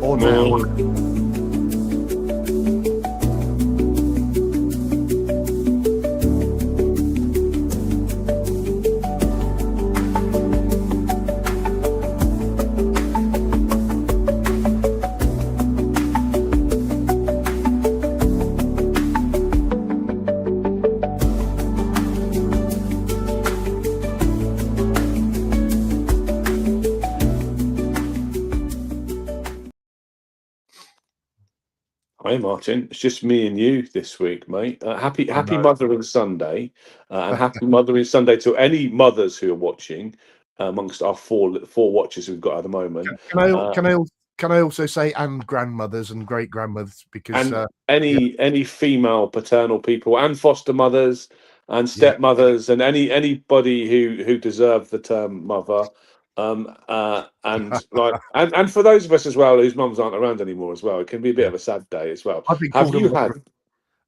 or now. Hi, Martin. It's just me and you this week, mate. Happy I Happy know. Mothering Sunday, and Happy Mothering Sunday to any mothers who are watching. Amongst our four watchers we've got at the moment, Can I also say and grandmothers and great grandmothers, because and yeah, any female paternal people and foster mothers and yeah. stepmothers and anybody who deserve the term mother. And for those of us as well whose mums aren't around anymore as well, it can be a bit Yeah. of a sad day as well. I've been Have called a you mother. had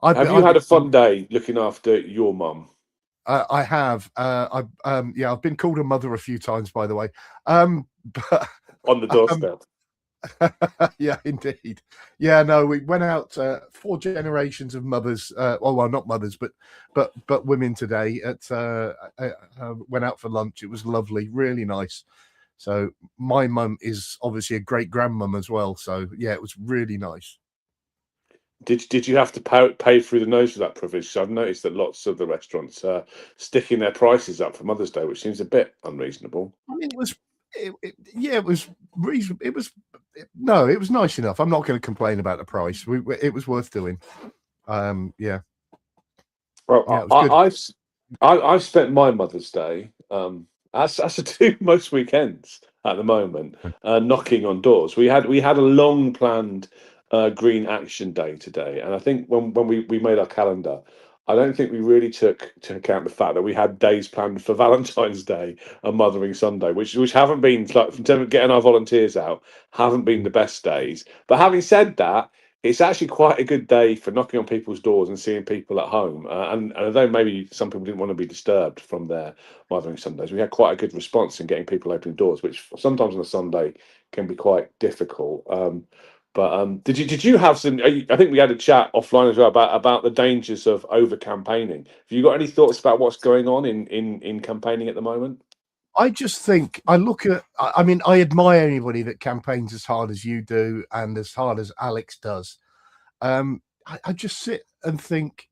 I've Have been, you I've had been a fun day looking after your mum? I have. I've been called a mother a few times, by the way. But On the doorstep. yeah, indeed. Yeah, no, we went out 4 generations of mothers. Well, not mothers, but women today. Went out for lunch. It was lovely, really nice. So my mum is obviously a great grandmum as well. So yeah, it was really nice. Did you have to pay through the nose for that privilege? So I've noticed that lots of the restaurants are sticking their prices up for Mother's Day, which seems a bit unreasonable. I mean, it was reasonable. No, it was nice enough. I'm not going to complain about the price. It was worth doing. Yeah. Well, Yeah, it was good. I've spent my Mother's Day, as I do most weekends at the moment, knocking on doors. We had a long planned Green Action Day today, and I think when we made our calendar, I don't think we really took to account the fact that we had days planned for Valentine's Day and Mothering Sunday, which haven't been, like, in terms of getting our volunteers out, haven't been the best days. But having said that, it's actually quite a good day for knocking on people's doors and seeing people at home. And although maybe some people didn't want to be disturbed from their Mothering Sundays, we had quite a good response in getting people opening doors, which sometimes on a Sunday can be quite difficult. But did you have some? I think we had a chat offline as well about the dangers of over campaigning. Have you got any thoughts about what's going on in campaigning at the moment? I just think I look at. I mean, I admire anybody that campaigns as hard as you do and as hard as Alex does. I just sit and think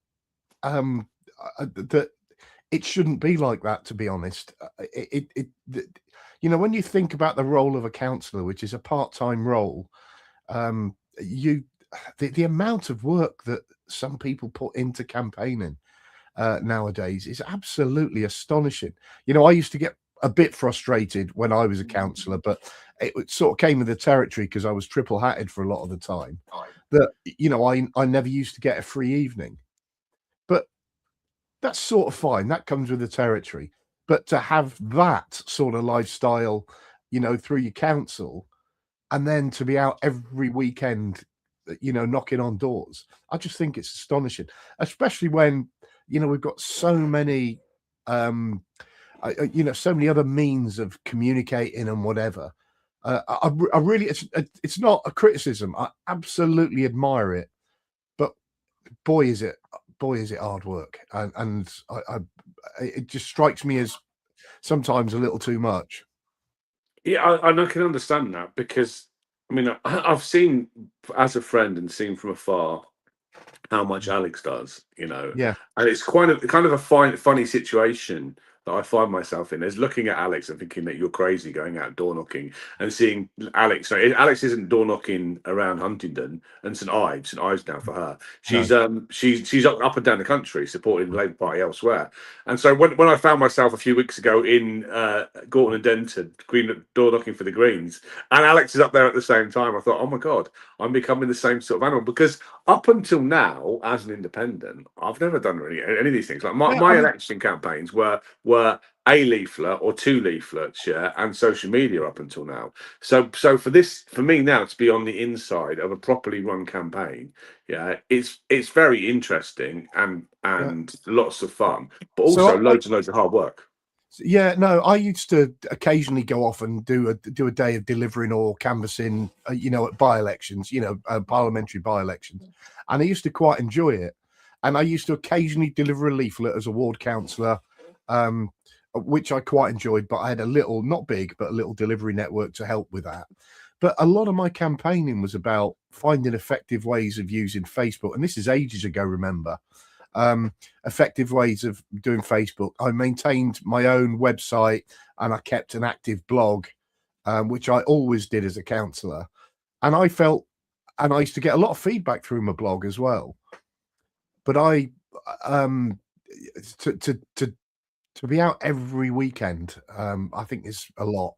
that it shouldn't be like that. To be honest, when you think about the role of a counsellor, which is a part-time role, you the amount of work that some people put into campaigning nowadays is absolutely astonishing. I used to get a bit frustrated when I was a counsellor, but it sort of came with the territory because I was triple hatted for a lot of the time. That I never used to get a free evening, but that's sort of fine. That comes with the territory. But to have that sort of lifestyle, through your council, and then to be out every weekend, knocking on doors, I just think it's astonishing, especially when we've got so many so many other means of communicating and whatever. I really, it's not a criticism. I absolutely admire it, but boy is it hard work, and it just strikes me as sometimes a little too much. Yeah, and I can understand that because I mean I've seen as a friend and seen from afar how much Alex does, Yeah, and it's kind of a funny situation that I find myself in is looking at Alex and thinking that you're crazy going out door knocking and seeing Alex. So Alex isn't door knocking around Huntingdon and St Ives now for her. no, She's up and down the country supporting the Labour Party elsewhere. And so when I found myself a few weeks ago in Gorton and Denton, door knocking for the Greens, and Alex is up there at the same time, I thought, oh my God, I'm becoming the same sort of animal because up until now, as an independent, I've never done any of these things. Like yeah, my election campaigns were a leaflet or two leaflets, yeah, and social media up until now. So for me now to be on the inside of a properly run campaign, yeah, it's very interesting and yeah. lots of fun, but So also loads and loads of hard work. Yeah, no, I used to occasionally go off and do a day of delivering or canvassing, at by-elections, parliamentary by-elections, and I used to quite enjoy it. And I used to occasionally deliver a leaflet as a ward councillor, um, which I quite enjoyed. But I had a little, not big, but a little delivery network to help with that. But a lot of my campaigning was about finding effective ways of using Facebook, and this is ages ago. Remember, effective ways of doing Facebook. I maintained my own website and I kept an active blog, which I always did as a counsellor. And I used to get a lot of feedback through my blog as well. But to be out every weekend, I think is a lot.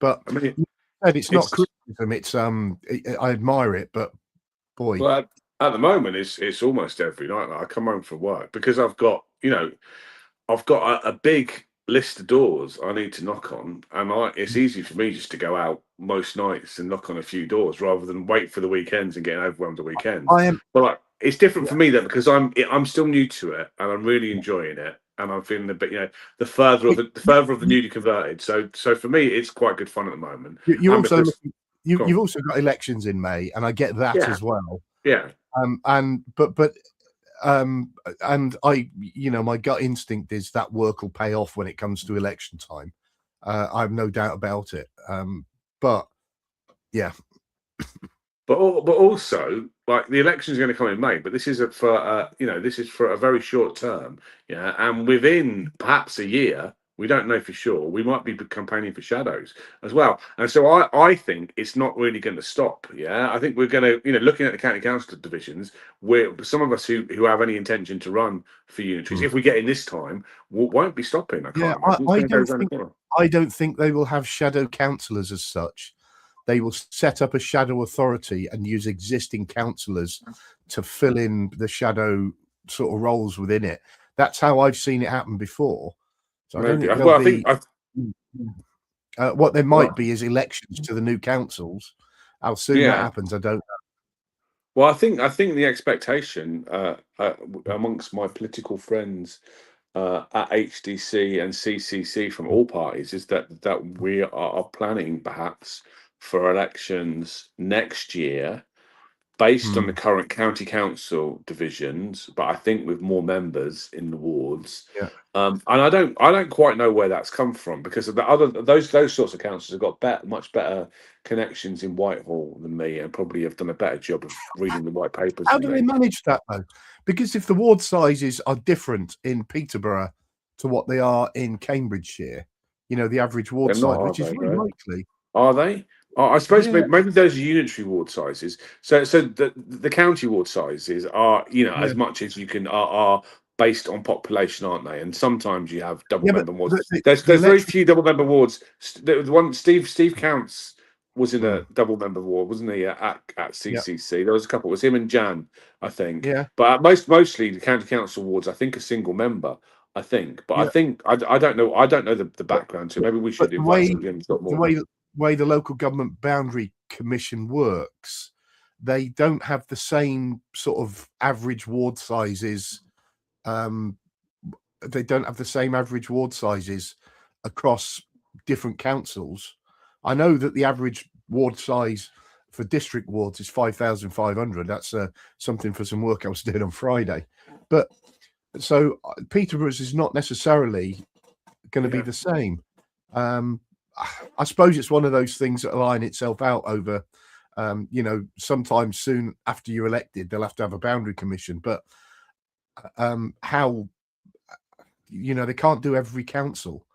But I mean, it's not it's criticism. It's I admire it, but boy, well at the moment it's almost every night that I come home from work because I've got a big list of doors I need to knock on, and it's easy for me just to go out most nights and knock on a few doors rather than wait for the weekends and getting overwhelmed the weekends. I am. But like, it's different Yeah, for me though because I'm still new to it and I'm really enjoying it, and I'm feeling a bit, the further of the you, newly converted. So for me, it's quite good fun at the moment, you're and also because looking, go on. you've also got elections in May, and I get that Yeah, as well. yeah. And and my gut instinct is that work will pay off when it comes to election time. I have no doubt about it. But yeah, But also, like the election is going to come in May, but this is this is for a very short term, yeah. And within perhaps a year, we don't know for sure. We might be campaigning for shadows as well. And so I think it's not really going to stop. Yeah, I think we're going to, looking at the county council divisions, where some of us who have any intention to run for unitaries, mm. if we get in this time, won't be stopping. I Yeah, can't imagine it's going to go around the corner. I don't think they will have shadow councillors as such. They will set up a shadow authority and use existing councillors to fill in the shadow sort of roles within it. That's how I've seen it happen before. So I don't Maybe. think there'll Well, I think be. What there might well, be is elections to the new councils. How soon that yeah. happens, I don't Well, I think the expectation amongst my political friends at HDC and CCC from all parties is that we are planning perhaps for elections next year based on the know. current county council divisions, but I think with more members in the wards. Yeah. And I don't quite know where that's come from because of the other those sorts of councils have got much better connections in Whitehall than me, and probably have done a better job of reading the white papers How than do they me. manage that though? Because if the ward sizes are different in Peterborough to what they are in Cambridgeshire, the average They're ward not, size, are which is they? very No. likely. Are they? I suppose Yeah, maybe those are unitary ward sizes. So the county ward sizes are, yeah, as much as you can are based on population, aren't they? And sometimes you have double yeah. But member wards. the, the There's very electoral, few double member wards. The one Steve Counts was in mm, a double member ward, wasn't he? At yeah, CCC, there was a couple. It was him and Jan, I think. yeah, But mostly the county council wards, I think, a single member. I think, but I yeah. think I don't know. I don't know the But, background, so maybe we but should invite somebody in to talk the more. way the local government boundary commission works, they don't have the same sort of average ward sizes. Um, they don't have the same average ward sizes across different councils. I know that the average ward size for district wards is 5,500. That's something for some work I was doing on Friday. But so Peterborough's is not necessarily going to be Yeah. the same. Um, I suppose it's one of those things that line itself out over, sometime soon after you're elected, they'll have to have a boundary commission. But how they can't do every council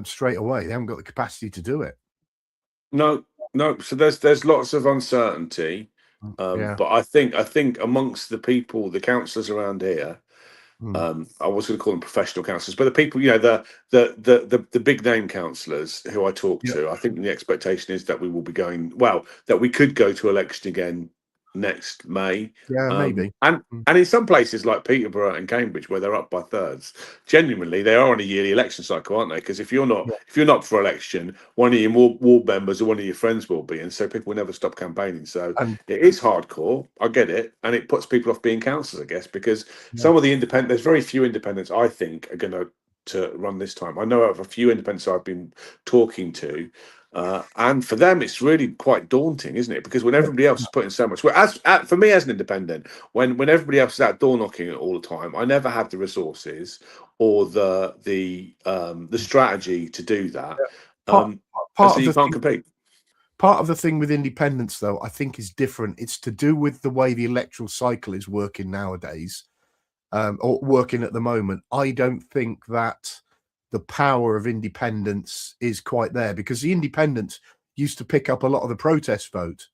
straight away. They haven't got the capacity to do it. No, no. So there's lots of uncertainty, Yeah. but I think amongst the people, the councillors around here, Mm. I was going to call them professional councillors, but the people, the big name councillors who I talk Yeah. to, I think the expectation is that we will be going well, that we could go to election again next May, Yeah. Maybe. and Mm. and in some places like Peterborough and Cambridge, where they're up by thirds, genuinely they are on a yearly election cycle, aren't they? Because Yeah. if you're not for election, one of your ward members or one of your friends will be, and so people will never stop campaigning. So And it is hardcore. I get it, and it puts people off being councillors, I guess, because yeah. some of the independent, there's very few independents I think are going to to run this time. I know of a few independents I've been talking to, and for them it's really quite daunting, isn't it? Because when everybody else is putting so much, well, for me as an independent, when everybody else is out door knocking all the time, I never had the resources or the strategy to do that. Part And part so of you the can't thing compete. Part of the thing with independence, though, I think is different. It's to do with the way the electoral cycle is working nowadays, or working at the moment. I don't think that the power of independence is quite there, because the independents used to pick up a lot of the protest vote.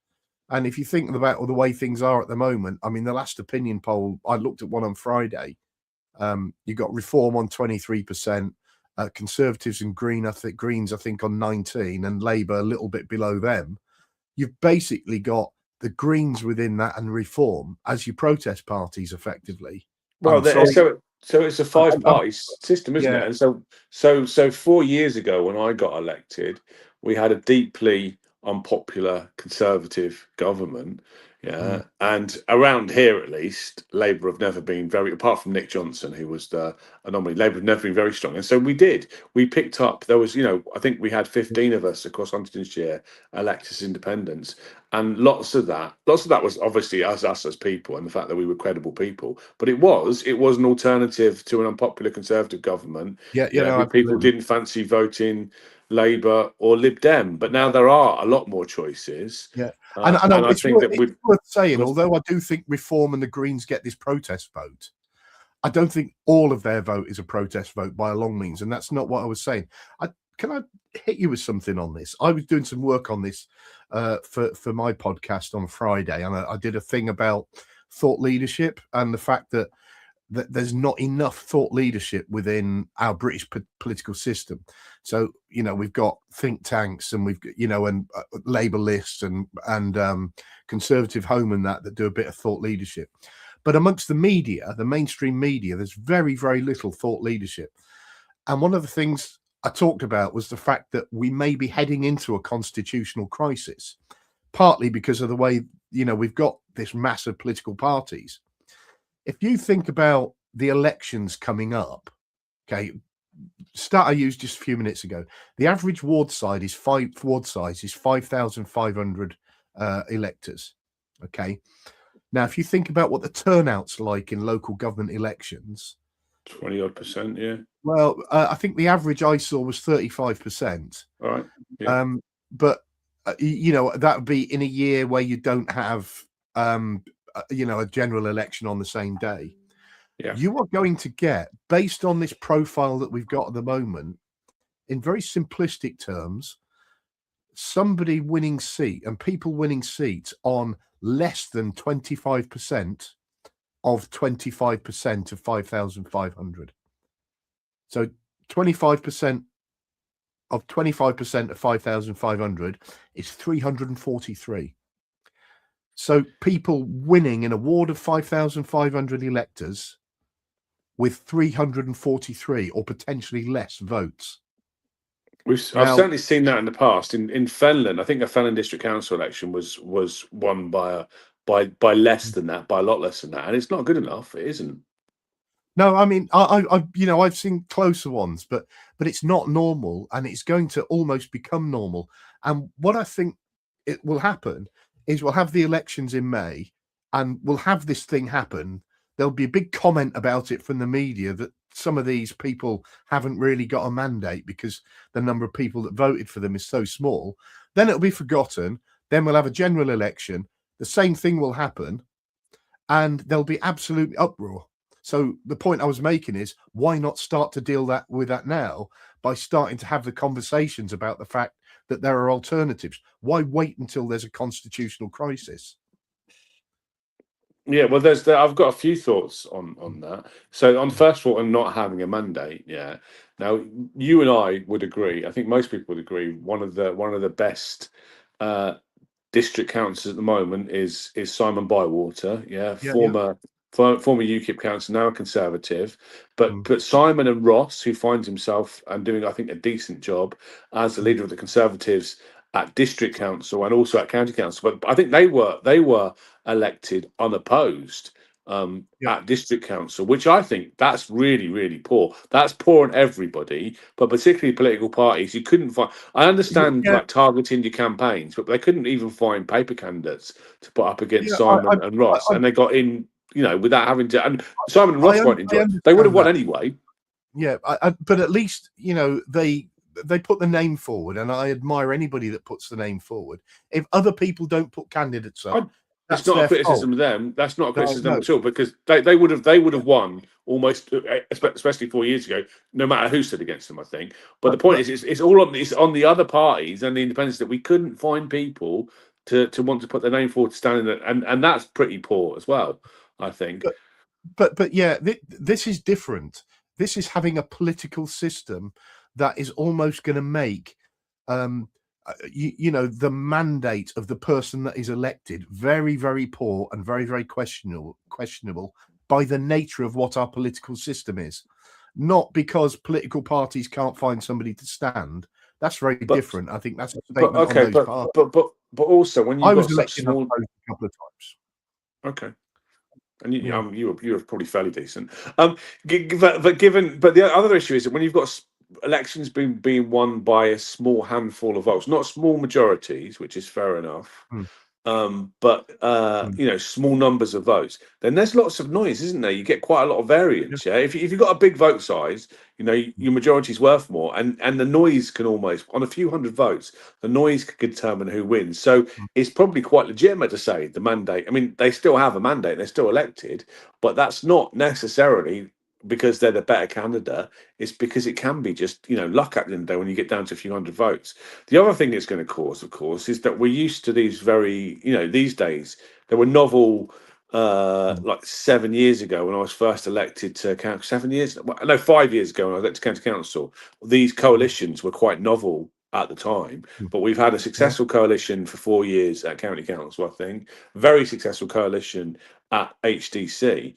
And if you think about the way things are at the moment, I mean, the last opinion poll, I looked at one on Friday. You got Reform on 23%, Conservatives and Greens, I think, on 19, and Labour a little bit below them. You've basically got the Greens within that and Reform as your protest parties, effectively. Well, I'm sorry. so it's a five-party system, isn't Yeah. it? And so 4 years ago, when I got elected, we had a deeply unpopular Conservative government. Mm, Yeah, and around here at least, Labour have never been very, apart from Nick Johnson, who was the anomaly. Labour have never been very strong, and so we picked up. There was, I think we had 15 of us across Huntingdonshire elected as independents, and lots of that was obviously us as people, and the fact that we were credible people. But it was an alternative to an unpopular Conservative government, yeah, who people absolutely. didn't fancy voting Labour or Lib Dem. But now there are a lot more choices, Yeah, and I and know I think that it's worth saying. we've Although I do think Reform and the Greens get this protest vote, I don't think all of their vote is a protest vote by a long means, and that's not what I was saying. Can I hit you with something on this? I was doing some work on this for my podcast on Friday, and I did a thing about thought leadership and the fact that there's not enough thought leadership within our British political system. So we've got think tanks, and we've and Labour lists, and Conservative Home and that do a bit of thought leadership. But amongst the media, the mainstream media, there's very, very little thought leadership. And one of the things I talked about was the fact that we may be heading into a constitutional crisis, partly because of the way, we've got this massive political parties. If you think about the elections coming up, okay, stat I used just a few minutes ago, the average ward size is 5,500 electors. Okay. Now, if you think about what the turnout's like in local government elections, 20-odd%, yeah. well, I think the average I saw was 35%. All right. Yeah. But that would be in a year where you don't have a general election on the same day. Yeah. You are going to get, based on this profile that we've got at the moment, in very simplistic terms, somebody winning seat and people winning seats on less than 25% of 25% of 5,500. So 25% of 25% of 5,500 is 343. So people winning in a ward of 5,500 electors with 343 or potentially less votes. I've certainly seen that in the past. In Fenland, I think a Fenland district council election was won by less than that, by a lot less than that, and it's not good enough. It isn't. No, I mean, I've seen closer ones, but it's not normal, and it's going to almost become normal. And what I think it will happen is we'll have the elections in May, and we'll have this thing happen. There'll be a big comment about it from the media that some of these people haven't really got a mandate because the number of people that voted for them is so small. Then it'll be forgotten. Then we'll have a general election. The same thing will happen, and there'll be absolute uproar. So the point I was making is, why not start to deal with that now by starting to have the conversations about the fact that there are alternatives? Why wait until there's a constitutional crisis? Yeah, well, I've got a few thoughts on that. So, on first of all, on not having a mandate, yeah. Now, you and I would agree. I think most people would agree. One of the best district councillors at the moment is Simon Bywater. Yeah, Yeah, yeah. former UKIP councillor, now a Conservative. But Mm, Simon and Ross, who finds himself and doing, I think, a decent job as the mm, leader of the Conservatives at district council and also at county council. But I think they were elected unopposed. at district council, which I think that's really, really poor. That's poor on everybody, but particularly political parties. You couldn't find. I understand Yeah, like targeting your campaigns, but they couldn't even find paper candidates to put up against yeah, Simon and Ross, and they got in, without having to. And Simon and I, Ross weren't I enjoying. They would have understand won that. anyway. Yeah, but at least they put the name forward, and I admire anybody that puts the name forward. If other people don't put candidates up, It's that's not a their fault. criticism of them. That's not a No, criticism no, at all, because they would yeah, have won almost, especially 4 years ago, no matter who stood against them. I think. But the but point but is, it's all on the other parties and the independents that we couldn't find people to want to put their name forward to stand in it, and that's pretty poor as well. I think. but yeah, this is different. This is having a political system that is almost going to make the mandate of the person that is elected very, very poor and very, very questionable by the nature of what our political system is, not because political parties can't find somebody to stand. That's very But different. I think that's a but statement on okay, those but parts. but but but also when I you've was got such elected small. unopposed a couple of times. Okay. And Yeah. you were probably fairly decent. But the other issue is that when you've got elections being won by a small handful of votes, not small majorities, which is fair enough, Mm, but mm, small numbers of votes, then there's lots of noise, isn't there? You get quite a lot of yeah, variance. Yeah, if you've got a big vote size, mm, your majority's worth more, and the noise can almost, on a few hundred votes, the noise can determine who wins. So mm. it's probably quite legitimate to say the mandate. I mean, they still have a mandate, they're still elected, but that's not necessarily because they're the better candidate. It's because it can be just luck at the end of the day when you get down to a few hundred votes. The other thing it's going to cause, of course, is that we're used to these very, these days there were novel. Mm. Like 7 years ago, when I was first elected to council, 7 years, no, 5 years ago, when I was elected to county council, these Mm. coalitions were quite novel at the time. Mm. But we've had a Yeah. successful coalition for 4 years at county council, I think, very successful coalition at HDC.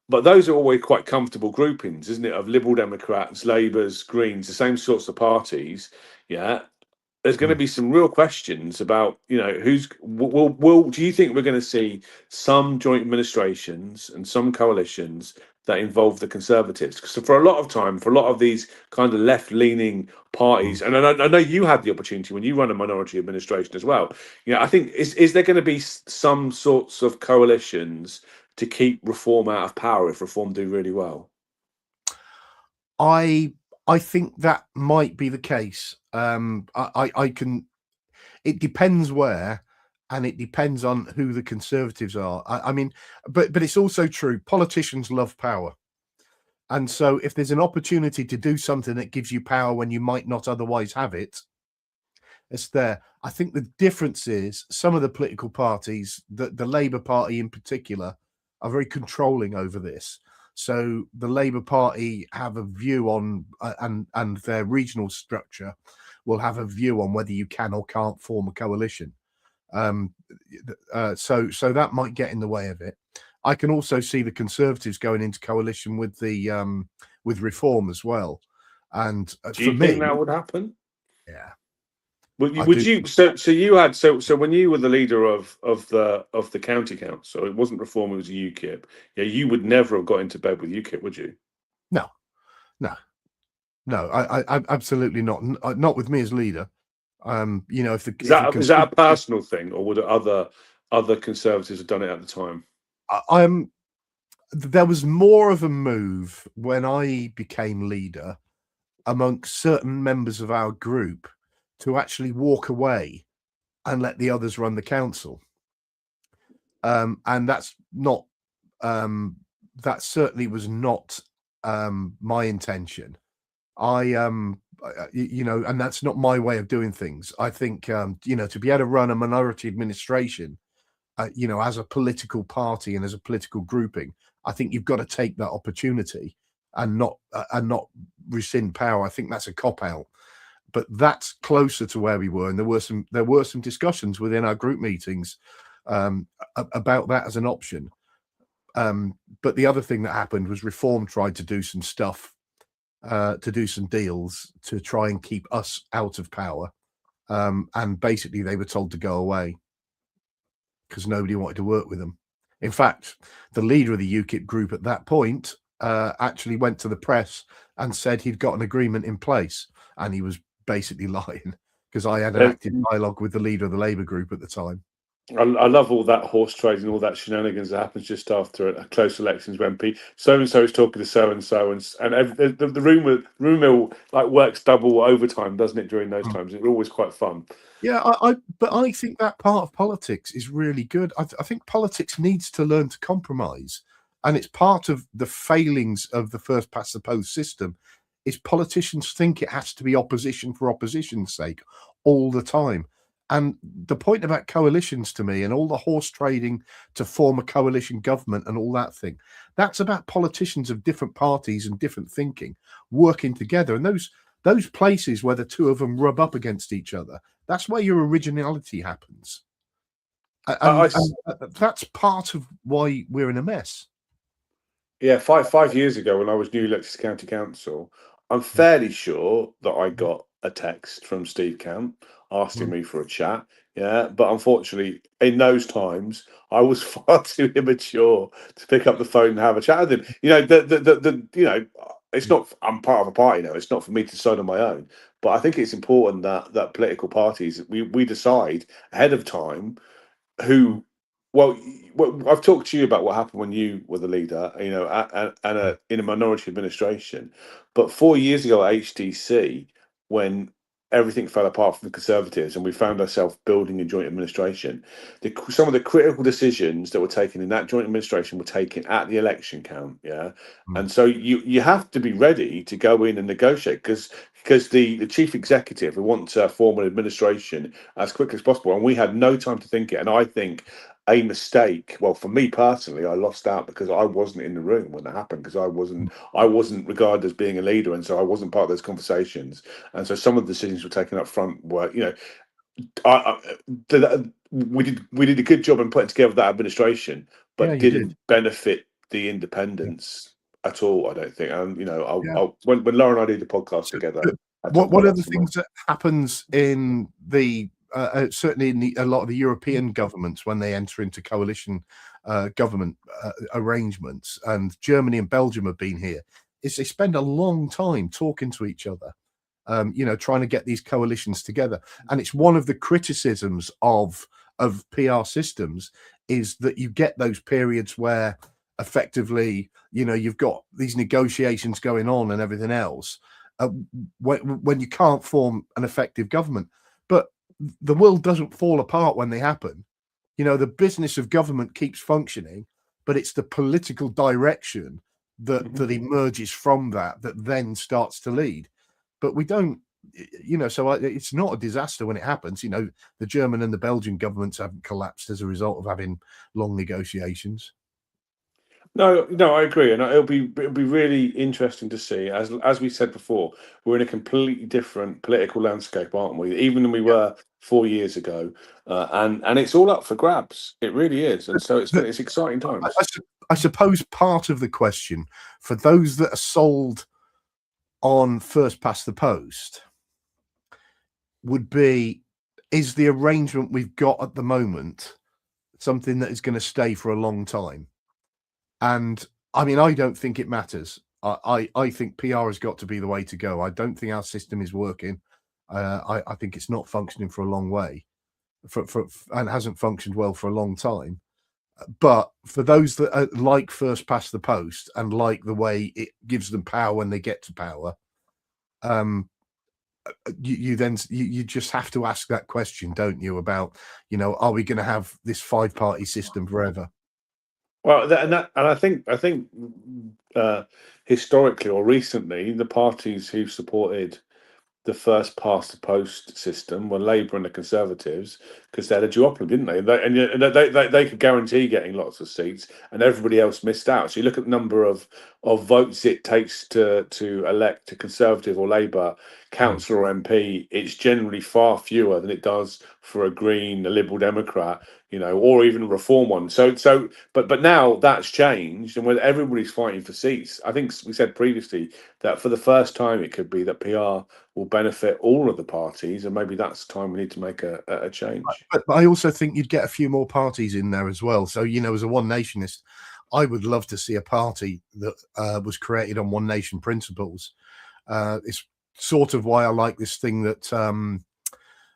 But those are always quite comfortable groupings, isn't it? Of Liberal Democrats, Labours, Greens, the same sorts of parties. Yeah, there's going to Mm. be some real questions about, who's will do you think we're going to see some joint administrations and some coalitions that involve the Conservatives? Because for a lot of time, for a lot of these kind of left-leaning Mm. parties, and I know you had the opportunity when you run a minority administration as well. I think is there going to be some sorts of coalitions to keep Reform out of power if Reform do really well? I I think that might be the case. I can. It depends where, and it depends on who the Conservatives are. I mean, but it's also true. Politicians love power, and so if there's an opportunity to do something that gives you power when you might not otherwise have it, it's there. I think the difference is some of the political parties, the Labour Party in particular, are very controlling over this. So the Labour Party have a view on, and their regional structure will have a view on whether you can or can't form a coalition. Um, so that might get in the way of it. I can also see the Conservatives going into coalition with the with Reform as well. And Do for you think me, that would happen? yeah, I Would do. you so you had so when you were the leader of the county council, it wasn't Reform, it was UKIP. Yeah, you would never have got into bed with UKIP, would you? No, no, no. I absolutely not. Not with me as leader. If the Is if a that a Conservative, personal thing, or would other Conservatives have done it at the time? I'm there was more of a move when I became leader amongst certain members of our group to actually walk away and let the others run the council. And that's not that certainly was not my intention. And that's not my way of doing things. I think to be able to run a minority administration, as a political party and as a political grouping, I think you've got to take that opportunity and not rescind power. I think that's a cop out. But that's closer to where we were, and there were some discussions within our group meetings about that as an option. But the other thing that happened was Reform tried to do some stuff, to do some deals to try and keep us out of power. And basically, they were told to go away because nobody wanted to work with them. In fact, the leader of the UKIP group at that point actually went to the press and said he'd got an agreement in place, and he was basically lying because I had an active dialogue with the leader of the Labour group at the time. I love all that horse trading, all that shenanigans that happens just after a close elections when so and so is talking to so and so, and the rumor mill like works double overtime, doesn't it? During those times, it's always quite fun. Yeah, but I think that part of politics is really good. I think politics needs to learn to compromise, and it's part of the failings of the first past the post system. Is politicians think it has to be opposition for opposition's sake all the time. And the point about coalitions to me and all the horse trading to form a coalition government and all that thing, that's about politicians of different parties and different thinking working together. And those places where the two of them rub up against each other, that's where your originality happens. And that's part of why we're in a mess. Yeah, five years ago when I was new elected to county council, I'm fairly sure that I got a text from Steve Camp asking me for a chat. Yeah, but unfortunately, in those times, I was far too immature to pick up the phone and have a chat with him. You know, it's not. I'm part of a party now. It's not for me to decide on my own. But I think it's important that political parties we decide ahead of time who well, I've talked to you about what happened when you were the leader, you know, in a minority administration. But 4 years ago at HDC, when everything fell apart from the Conservatives and we found ourselves building a joint administration, some of the critical decisions that were taken in that joint administration were taken at the election count. Yeah. And so you have to be ready to go in and negotiate because the chief executive, we want to form an administration as quickly as possible. And we had no time to think it. And I think a mistake. Well, for me personally, I lost out because I wasn't in the room when that happened because I wasn't regarded as being a leader, and so I wasn't part of those conversations. And so some of the decisions were taken up front were, you know, we did a good job in putting together that administration, Yeah, but you did. didn't benefit the independents at all. I don't think. And you know, Yeah. when Laura and I do the podcast together, What are the things that happens in the certainly in a lot of the European governments when they enter into coalition government arrangements, and Germany and Belgium have been here, is they spend a long time talking to each other, you know, trying to get these coalitions together. And it's one of the criticisms of PR systems is that you get those periods where effectively, you know, you've got these negotiations going on and everything else, when you can't form an effective government. But the world doesn't fall apart when they happen. You know, the business of government keeps functioning, but it's the political direction that emerges from that then starts to lead. But we don't, you know, so it's not a disaster when it happens. You know, the German and the Belgian governments haven't collapsed as a result of having long negotiations. No, no, I agree, and it'll be really interesting to see. As we said before, we're in a completely different political landscape, aren't we? Even than we Yeah. were 4 years ago, and it's all up for grabs. It really is, and so it's exciting times. I suppose part of the question for those that are sold on first past the post would be, is the arrangement we've got at the moment something that is going to stay for a long time? And I mean, I don't think it matters. I think PR has got to be the way to go. I don't think our system is working. I think it's not functioning for a long way, and hasn't functioned well for a long time. But for those that are like first past the post and like the way it gives them power when they get to power, you just have to ask that question, don't you? About, you know, are we going to have this five-party system forever? Well, I think historically or recently, the parties who supported the first past the post system were Labour and the Conservatives because they had a duopoly, didn't they? They could guarantee getting lots of seats, and everybody else missed out. So you look at the number of votes it takes to elect a Conservative or Labour councillor or MP. It's generally far fewer than it does for a Green, a Liberal Democrat, you know, or even a Reform one. But now that's changed, and when everybody's fighting for seats, I think we said previously that for the first time it could be that PR will benefit all of the parties, and maybe that's time we need to make a change. but I also think you'd get a few more parties in there as well. So, you know, as a One Nationist, I would love to see a party that was created on One Nation principles. It's sort of why I like this thing that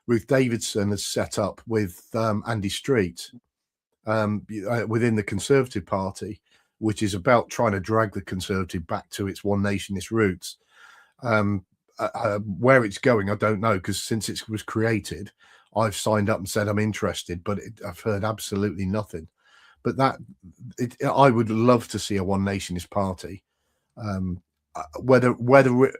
Ruth Davidson has set up with Andy Street within the Conservative Party, which is about trying to drag the Conservative back to its One Nationist roots. Where it's going, I don't know, because since it was created, I've signed up and said I'm interested, but I've heard absolutely nothing. But I would love to see a One Nationist party. Whether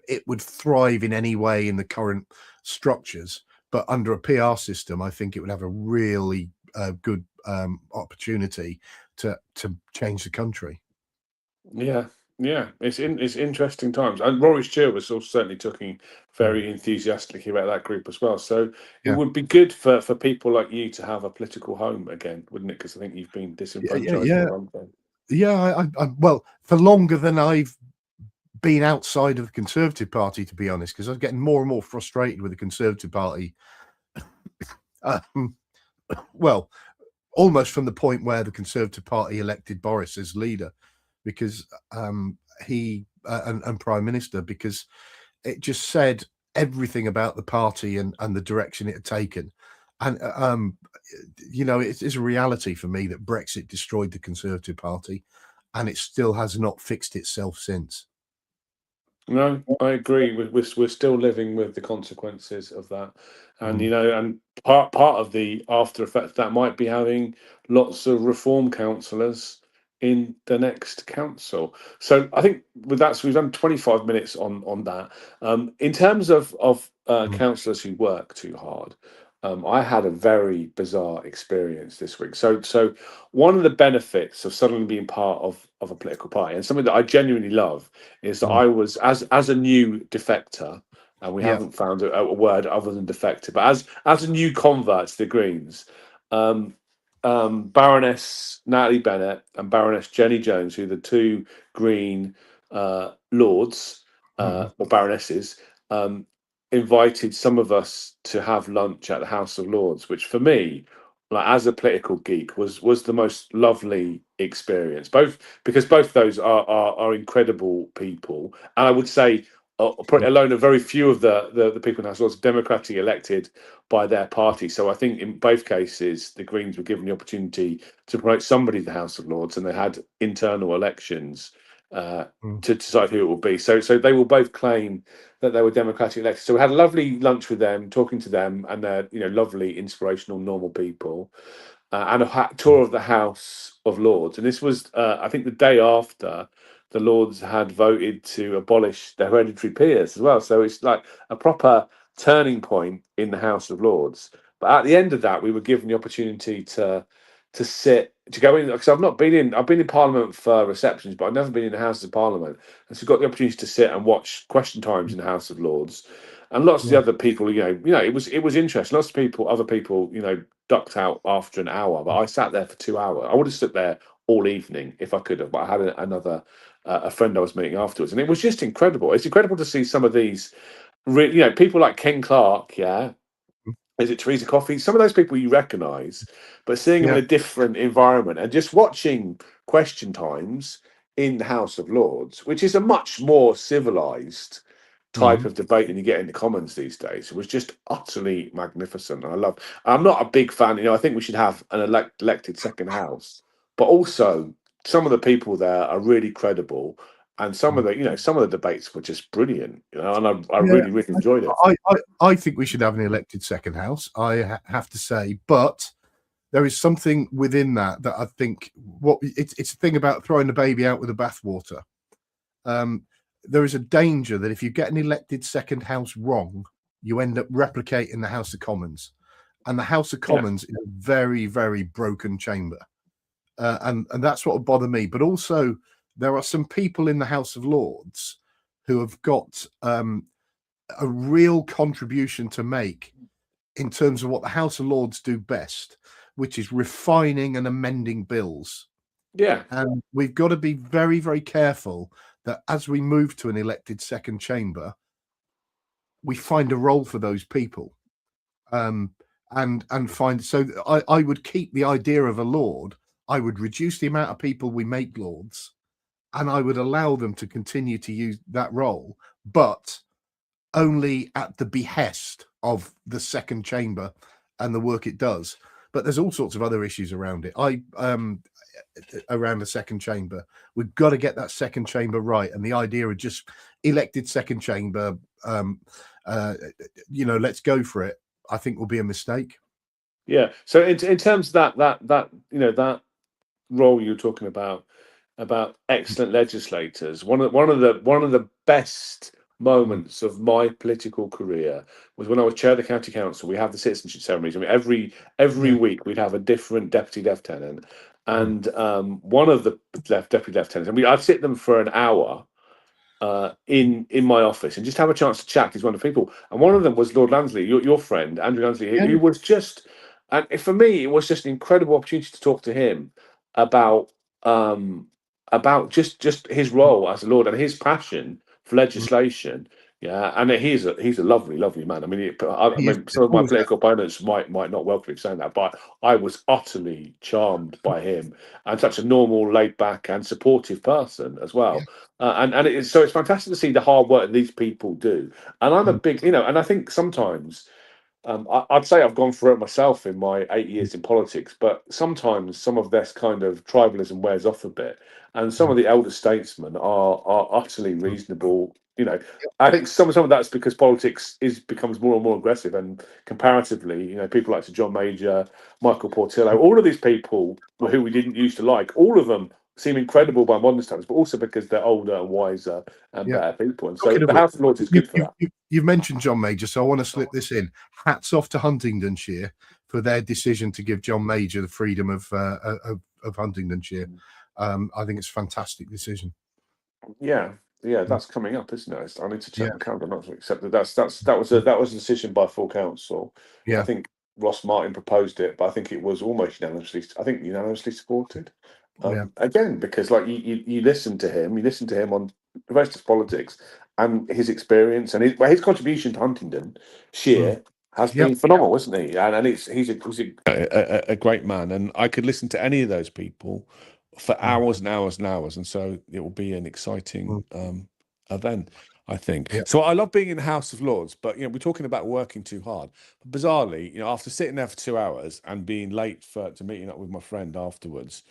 it would thrive in any way in the current structures, but under a PR system, I think it would have a really good opportunity to change the country. Yeah, yeah, it's interesting times. And Rory Stewart was also certainly talking very enthusiastically about that group as well. So it Yeah. would be good for people like you to have a political home again, wouldn't it? Because I think you've been disenfranchised for a long time. Yeah, well, for longer than I've been outside of the Conservative Party, to be honest, because I was getting more and more frustrated with the Conservative Party. Well, almost from the point where the Conservative Party elected Boris as leader, because he and Prime Minister, because it just said everything about the party and the direction it had taken. And you know, it's a reality for me that Brexit destroyed the Conservative Party, and it still has not fixed itself since. No, I agree. We're still living with the consequences of that, and Mm. and part of the after effect that might be having lots of reform councillors in the next council. So I think with that, so we've done 25 minutes on that. In terms of Mm. councillors who work too hard, I had a very bizarre experience this week. So one of the benefits of suddenly being part of a political party, and something that I genuinely love, is that Mm. I was as a new defector, and we Yeah. haven't found a word other than defector, but as a new convert to the Greens, um, Baroness Natalie Bennett and Baroness Jenny Jones, who are the two Green lords Mm. or baronesses, invited some of us to have lunch at the House of Lords, which for me, like as a political geek, was the most lovely experience. Both because both those are incredible people, and I would say, Mm. alone, a very few of the people in the House of Lords democratically elected by their party. So I think in both cases, the Greens were given the opportunity to promote somebody to the House of Lords, and they had internal elections Mm. to decide who it will be. So they will both claim that they were democratically elected. So we had a lovely lunch with them, talking to them, and they're lovely, inspirational, normal people, and a tour of the House of Lords. And this was, I think, the day after the Lords had voted to abolish the hereditary peers as well. So it's like a proper turning point in the House of Lords. But at the end of that, we were given the opportunity to go in, because I've been in Parliament for receptions, but I've never been in the House of Parliament, and so got the opportunity to sit and watch question times in the House of Lords, and lots of the Yeah. other people, it was interesting. Lots of people, other people, ducked out after an hour, but I sat there for 2 hours. I would have stood there all evening if I could have, but I had another a friend I was meeting afterwards, and it was just incredible. It's incredible to see some of these, people like Ken Clark, yeah. Is it Teresa Coffey? Some of those people you recognise, but seeing them Yeah. in a different environment and just watching question times in the House of Lords, which is a much more civilised type Mm. of debate than you get in the Commons these days. It was just utterly magnificent. And I'm not a big fan, I think we should have an elected second house, but also some of the people there are really credible. And some of Mm. the debates were just brilliant, and I Yeah. really, really enjoyed it. I think we should have an elected second house, I have to say, but there is something within that I think it's a thing about throwing the baby out with the bathwater. There is a danger that if you get an elected second house wrong, you end up replicating the House of Commons, and the House of Yeah. Commons is a very, very broken chamber, and that's what would bother me. But also, there are some people in the House of Lords who have got a real contribution to make in terms of what the House of Lords do best, which is refining and amending bills. Yeah. And we've got to be very, very careful that as we move to an elected second chamber, we find a role for those people. and find. So I would keep the idea of a lord. I would reduce the amount of people we make lords, and I would allow them to continue to use that role, but only at the behest of the second chamber and the work it does. But there's all sorts of other issues around it. Around the second chamber, we've got to get that second chamber right. And the idea of just elected second chamber, let's go for it, I think will be a mistake. Yeah. So in terms of that role you're talking about excellent legislators, one of the best moments of my political career was when I was chair of the county council. We have the citizenship ceremonies. I mean, every Yeah. week we'd have a different deputy lieutenant, and one of the deputy lieutenants, and I'd sit them for an hour in my office and just have a chance to chat to these wonderful people. And one of them was Lord Lansley, your friend Andrew Lansley, who was just, and for me, it was just an incredible opportunity to talk to him about just his role as a lord and his passion for legislation. Yeah, and he's a lovely man. I mean, I He is mean, some of my always. political opponents might not welcome me saying that, but I was utterly charmed by him, and such a normal, laid back, and supportive person as Yeah. well. And it's fantastic to see the hard work these people do. And I'm a big, and I think sometimes I'd say I've gone through it myself in my 8 years in politics, but sometimes some of this kind of tribalism wears off a bit, and some of the elder statesmen are utterly reasonable. I think some of that's because politics becomes more and more aggressive, and comparatively, people like Sir John Major, Michael Portillo, all of these people who we didn't used to like, all of them seem incredible by modern standards, but also because they're older and wiser and Yeah. better people. And so Talking of the which, House of Lords is good for that. you've mentioned John Major, so I want to slip this in. Hats off to Huntingdonshire for their decision to give John Major the freedom of Huntingdonshire. I think it's a fantastic decision. Yeah, that's coming up, isn't it? I need to check Yeah, my calendar. Not to accept that. That was a decision by full council. I yeah, think Ross Martin proposed it, but I think it was almost unanimously. I think unanimously supported. yeah, Again, because like you listen to him on domestic politics and his experience and his contribution to Huntingdonshire has yeah. been phenomenal, isn't he? And he's a great man, and I could listen to any of those people for hours and hours and hours, and so it will be an exciting event, I think. Yeah. So I love being in the House of Lords, but we're talking about working too hard. But bizarrely, after sitting there for 2 hours and being late to meeting up with my friend afterwards,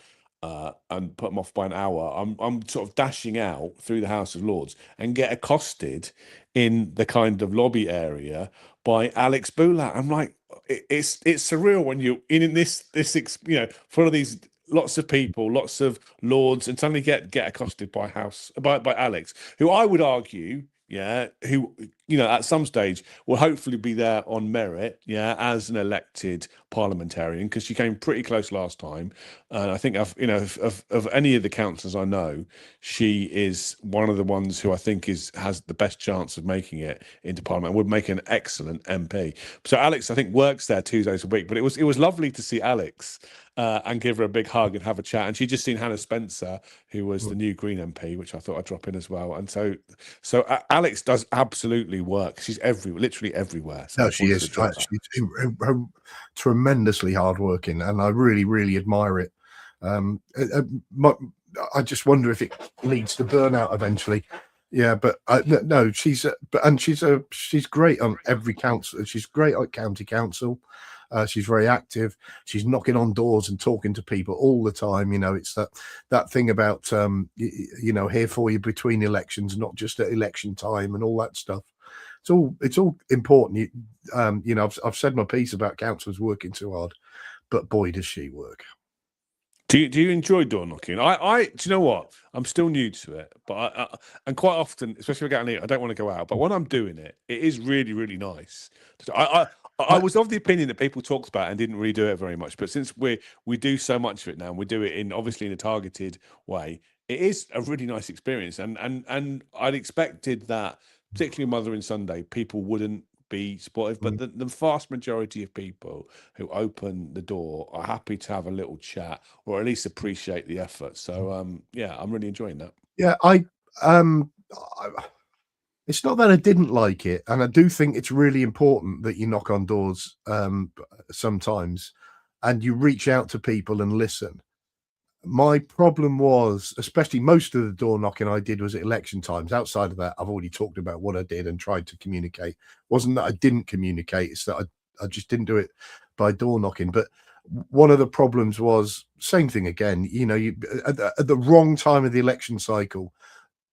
and put them off by an hour, I'm sort of dashing out through the House of Lords and get accosted in the kind of lobby area by Alex Boulat. I'm like, it's surreal when you're in this front of these lots of people, lots of lords, and suddenly get accosted by Alex, who I would argue, who at some stage will hopefully be there on merit, as an elected parliamentarian, because she came pretty close last time, and I think of any of the councillors I know, she is one of the ones who I think has the best chance of making it into parliament and would make an excellent MP. So Alex, I think, works there 2 days a week, but it was lovely to see Alex and give her a big hug and have a chat. And she'd just seen Hannah Spencer, who was the new Green MP, which I thought I'd drop in as well. And so Alex does absolutely work. She's literally everywhere. So No, she is. She's tremendously hardworking, and I really, really admire it. I just wonder if it leads to burnout eventually. Yeah, but no, she's great on every council. She's great at county council. She's very active. She's knocking on doors and talking to people all the time. It's that thing about here for you between elections, not just at election time and all that stuff. It's all important. I've said my piece about councillors working too hard, but boy, does she work. Do you enjoy door knocking? Do you know what? I'm still new to it, but and quite often, especially when I get on it, I don't want to go out. But when I'm doing it, it is really, really nice. I was of the opinion that people talked about and didn't really do it very much. But since we do so much of it now, and we do it obviously in a targeted way, it is a really nice experience. And I'd expected that, particularly Mother and Sunday, people wouldn't be supportive, but the vast majority of people who open the door are happy to have a little chat or at least appreciate the effort. So I'm really enjoying that. Yeah, It's not that I didn't like it, and I do think it's really important that you knock on doors sometimes, and you reach out to people and listen. My problem was, especially most of the door knocking I did was at election times. Outside of that, I've already talked about what I did and tried to communicate. It wasn't that I didn't communicate, it's that I just didn't do it by door knocking. But one of the problems was same thing again, you at the wrong time of the election cycle,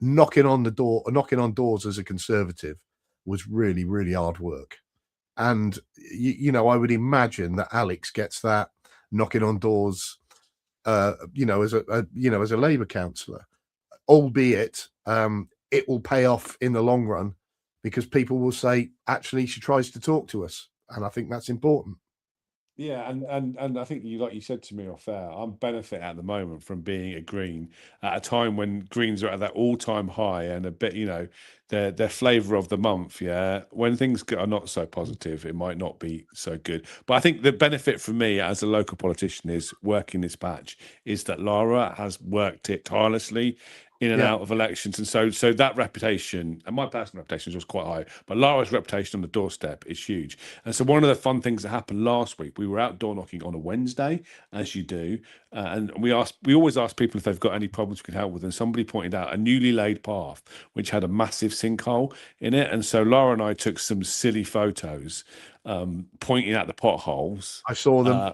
knocking on doors as a conservative was really, really hard work. And I would imagine that Alex gets that knocking on doors as a Labour councillor, albeit it will pay off in the long run because people will say, actually, she tries to talk to us. And I think that's important. Yeah, and I think you, like you said to me off air, I'm benefit at the moment from being a Green at a time when Greens are at that all-time high and a bit, their flavour of the month. Yeah, when things are not so positive, it might not be so good. But I think the benefit for me as a local politician is working this patch is that Lara has worked it tirelessly in and Yeah, out of elections, and so that reputation and my personal reputation was quite high, but Lara's reputation on the doorstep is huge. And so one of the fun things that happened last week, we were out door knocking on a Wednesday, as you do, and we always ask people if they've got any problems we can help with, and somebody pointed out a newly laid path which had a massive sinkhole in it, and so Lara and I took some silly photos, pointing out the potholes, I saw them. uh,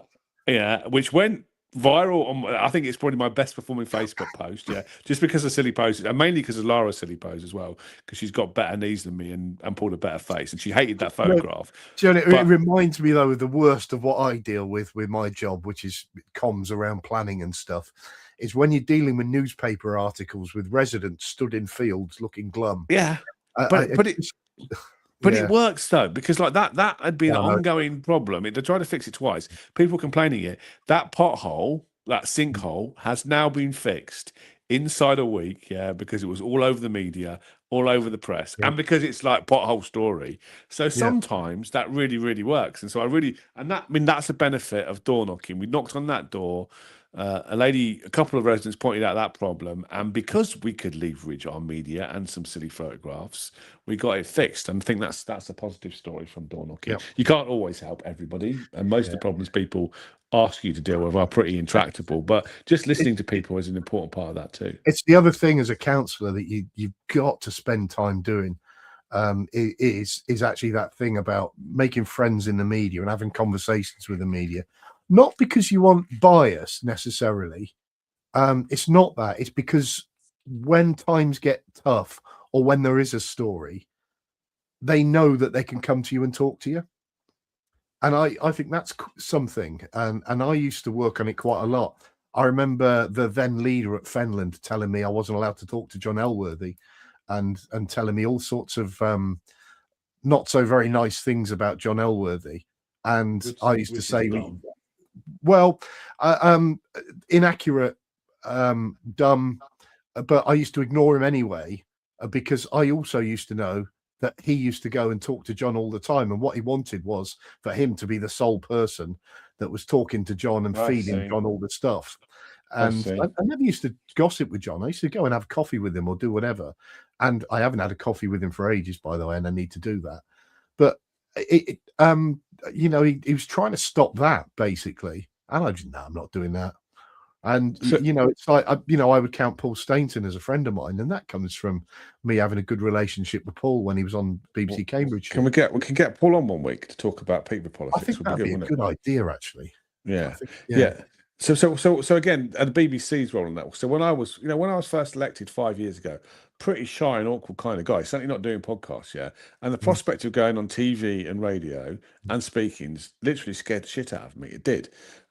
yeah, which went viral on, I think it's probably my best performing Facebook post, yeah, just because of silly poses, and mainly because of Lara's silly pose as well, because she's got better knees than me and pulled a better face, and she hated that No, photograph. John, it But reminds me though of the worst of what I deal with my job, which is comms around planning and stuff, is when you're dealing with newspaper articles with residents stood in fields looking glum. yeah, I but but it but it yeah, works though, because like that had been yeah, an I know. ongoing problem. They tried to fix it twice. People complaining it. That pothole, that sinkhole, has now been fixed inside a week. Yeah, because it was all over the media, all over the press, Yeah, and because it's like pothole story. So yeah, sometimes that really, really works. And so I mean that's a benefit of door knocking. We knocked on that door. A couple of residents pointed out that problem, and because we could leverage our media and some silly photographs, we got it fixed. And I think that's a positive story from door knocking. yeah, You can't always help everybody, and most of yeah. the problems people ask you to deal with are pretty intractable. But just It, listening to people is an important part of that too. it's the other thing as a counsellor that you've got to spend time doing. Is actually that thing about making friends in the media and having conversations with the media, not because you want bias necessarily. It's not that. It's because when times get tough or when there is a story, they know that they can come to you and talk to you. And I think that's something. And I used to work on it quite a lot. I remember the then leader at Fenland telling me I wasn't allowed to talk to John Elworthy and telling me all sorts of not so very nice things about John Elworthy. And I used to Which is say, dumb. well, inaccurate, dumb, but I used to ignore him anyway because I also used to know that he used to go and talk to John all the time. And what he wanted was for him to be the sole person that was talking to John and I feeding see. John all the stuff. I And I see. never used to gossip with John. I used to go and have coffee with him or do whatever. And I haven't had a coffee with him for ages, by the way, and I need to do that. But he was trying to stop that basically. And I just, no, I'm not doing that. And So it's like I would count Paul Stainton as a friend of mine, and that comes from me having a good relationship with Paul when he was on BBC can Cambridgeshire. we can get Paul on one week to talk about people I politics? think Would be that'd good, be a wouldn't it? good idea, actually. I Yeah, think, yeah, yeah. So again, at the BBC's role in that. So when I was first elected 5 years ago, pretty shy and awkward kind of guy. Certainly not doing podcasts, yeah. And the mm, prospect of going on TV and radio and speaking literally scared the shit out of me. It did.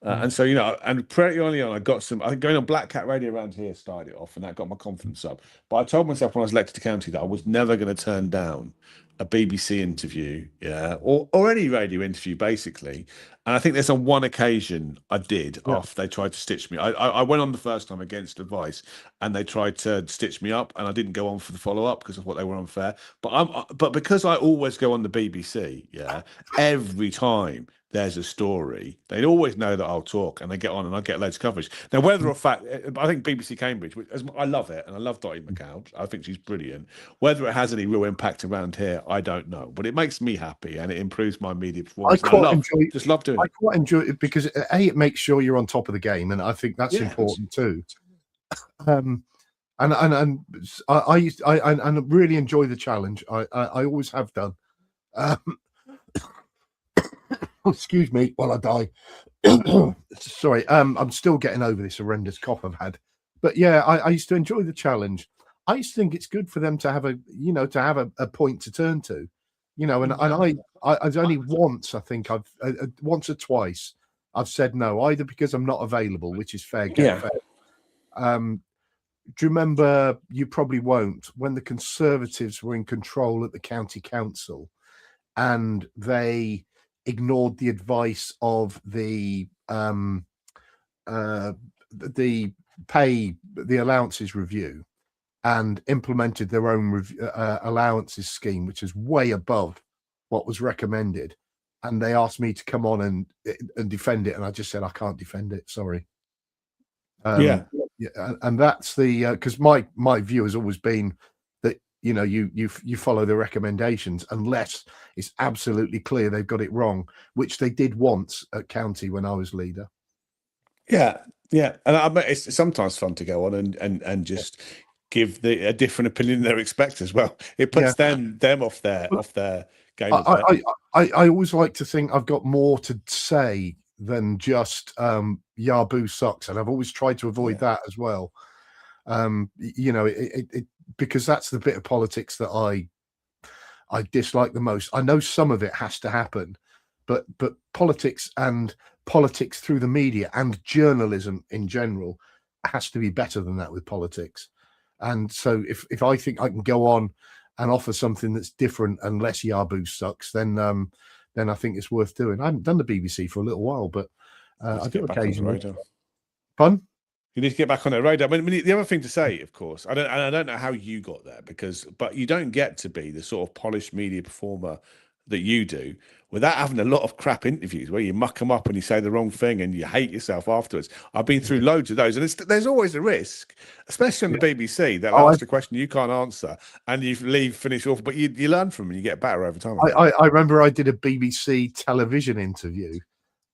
mm, And so and pretty early on, I got some. I think going on Black Cat Radio around here started it off, and that got my confidence up. But I told myself when I was elected to county that I was never going to turn down a BBC interview, yeah, or any radio interview, basically. And I think there's on one occasion I did yeah, after they tried to stitch me. I went on the first time against advice, and they tried to stitch me up, and I didn't go on for the follow up because I thought they were unfair. But because I always go on the BBC, yeah, every time there's a story, they always know that I'll talk, and they get on, and I get loads of coverage. Now, whether or fact, I think BBC Cambridge, I love it, and I love Dottie McCall. I think she's brilliant. Whether it has any real impact around here, I don't know, but it makes me happy, and it improves my media performance. Just love doing it. I quite enjoy it because it makes sure you're on top of the game, and I think that's important too. And I really enjoy the challenge. I always have done. Excuse me while I die. Sorry, I'm still getting over this horrendous cough I've had. But yeah, I used to enjoy the challenge. I used to think it's good for them to have a point to turn to, and I only once, I think I've once or twice I've said no, either because I'm not available, which is fair game. Do you remember? You probably won't. When the Conservatives were in control at the county council, and they ignored the advice of the allowances review, and implemented their own allowances scheme, which is way above what was recommended. And they asked me to come on and defend it, and I just said I can't defend it. Sorry. And that's the because my view has always been that you follow the recommendations unless it's absolutely clear they've got it wrong, which they did once at county when I was leader. Yeah, and I bet it's sometimes fun to go on and just give a different opinion than they're expect as well. It puts them off their game. I always like to think I've got more to say than just Yahoo sucks, and I've always tried to avoid that as well. Because that's the bit of politics that I dislike the most. I know some of it has to happen, but politics through the media and journalism in general has to be better than that with politics. And so if I think I can go on and offer something that's different and less Yahoo sucks, then I think it's worth doing. I haven't done the BBC for a little while, but I do occasionally. Pardon? You need to get back on their radar. I mean, the other thing to say, of course, I don't know how you got there, but you don't get to be the sort of polished media performer that you do without having a lot of crap interviews where you muck them up and you say the wrong thing and you hate yourself afterwards. I've been through loads of those, and there's always a risk, especially on the BBC. They'll ask a question you can't answer, and you finish off, but you learn from them and you get better over time. I remember I did a BBC television interview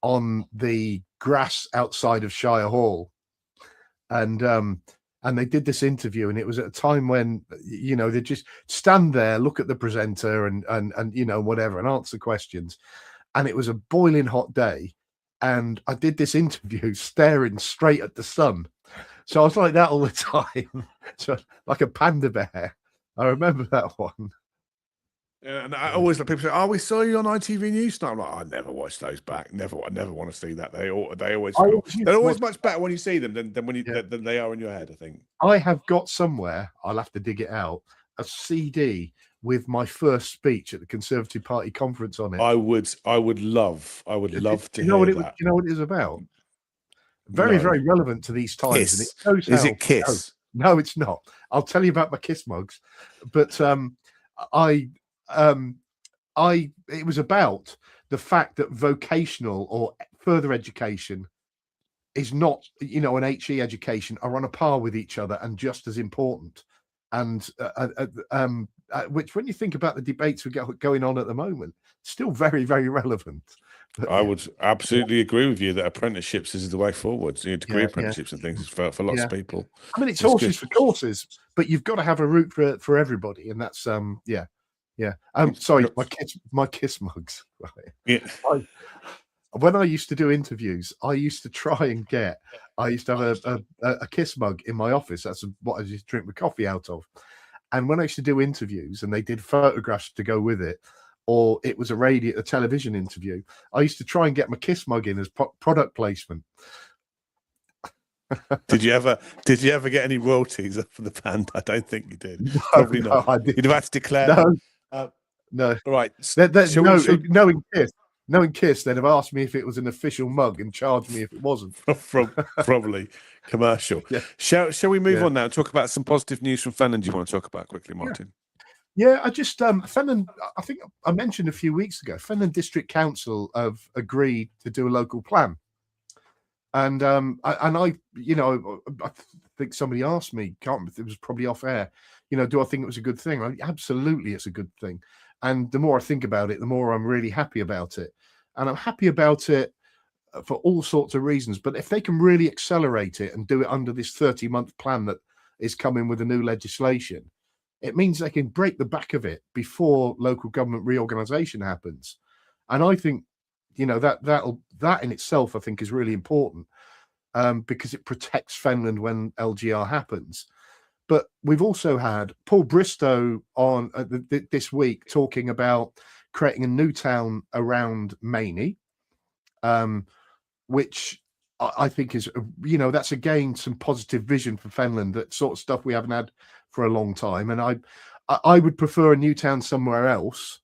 on the grass outside of Shire Hall, and they did this interview, and it was at a time when they just stand there, look at the presenter, and whatever, and answer questions. And it was a boiling hot day, and I did this interview staring straight at the sun, so I was like that all the time, so like a panda bear. I remember that one. And I always let people say, "Oh, we saw you on ITV News tonight." I'm like, I never watch those back. I never want to see that. They're always much better when you see them than when than they are in your head. I think I have got somewhere. I'll have to dig it out. A CD with my first speech at the Conservative Party conference on it. I would love to hear that. Do you know what it is about? Very relevant to these times. Kiss. And it shows is it Kiss? No, it's not. I'll tell you about my Kiss mugs, but it was about the fact that vocational or further education is not, an HE education are on a par with each other and just as important. And which, when you think about the debates we got going on at the moment, still very, very relevant. But, I would absolutely agree with you that apprenticeships is the way forward. Degree apprenticeships and things for lots of people. I mean, it's horses for courses, but you've got to have a route for everybody, and that's Yeah. Sorry, my kiss mugs. Right. Yeah. When I used to do interviews, I used to have a kiss mug in my office. That's what I used to drink my coffee out of. And when I used to do interviews and they did photographs to go with it, or it was a television interview, I used to try and get my kiss mug in as product placement. Did you ever get any royalties for the band? I don't think you did. No, probably not. You'd have had to declare. No. All right. Knowing Kiss, they'd have asked me if it was an official mug and charged me if it wasn't. Probably commercial. Yeah. Shall we move on now and talk about some positive news from Fenland you want to talk about quickly, Martin? Yeah, I just Fenland. I think I mentioned a few weeks ago. Fenland District Council have agreed to do a local plan, and I think somebody asked me. Can't it was probably off air. Do I think it was a good thing? Absolutely, it's a good thing. And the more I think about it, the more I'm really happy about it. And I'm happy about it for all sorts of reasons. But if they can really accelerate it and do it under this 30-month plan that is coming with the new legislation, it means they can break the back of it before local government reorganisation happens. And I think, that in itself, I think, is really important because it protects Fenland when LGR happens. But we've also had Paul Bristow on this week talking about creating a new town around Maney, which I think is, that's again some positive vision for Fenland, that sort of stuff we haven't had for a long time. And I would prefer a new town somewhere else.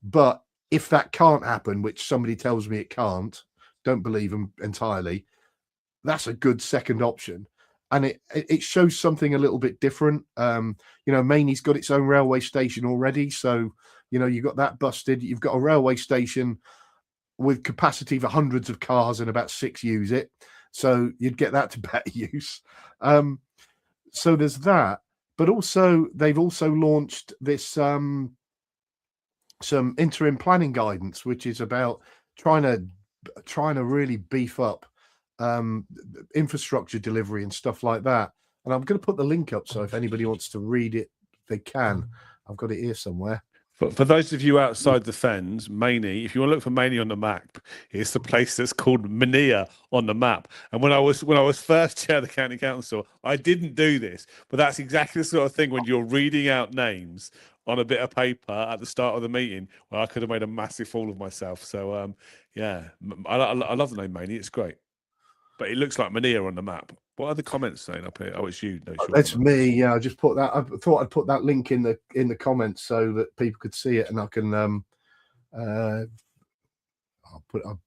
But if that can't happen, which somebody tells me it can't, don't believe them entirely, that's a good second option. And it shows something a little bit different. Maney's got its own railway station already. So, you've got that busted. You've got a railway station with capacity for hundreds of cars and about 6 use it. So you'd get that to better use. So there's that. But also, they've also launched this some interim planning guidance, which is about trying to really beef up infrastructure delivery and stuff like that. And I'm going to put the link up, so if anybody wants to read it, they can. I've got it here somewhere. For those of you outside the Fens, Maney, if you want to look for Maney on the map, it's the place that's called Mania on the map. And when I was first chair of the county council, I didn't do this, but that's exactly the sort of thing when you're reading out names on a bit of paper at the start of the meeting, where I could have made a massive fool of myself. So yeah, I love the name Maney. It's great, but it looks like Mania on the map. What are the comments saying up here? Oh, it's you. No, that's me. Yeah, I just put that. I thought I'd put that link in the comments so that people could see it, and I can I'll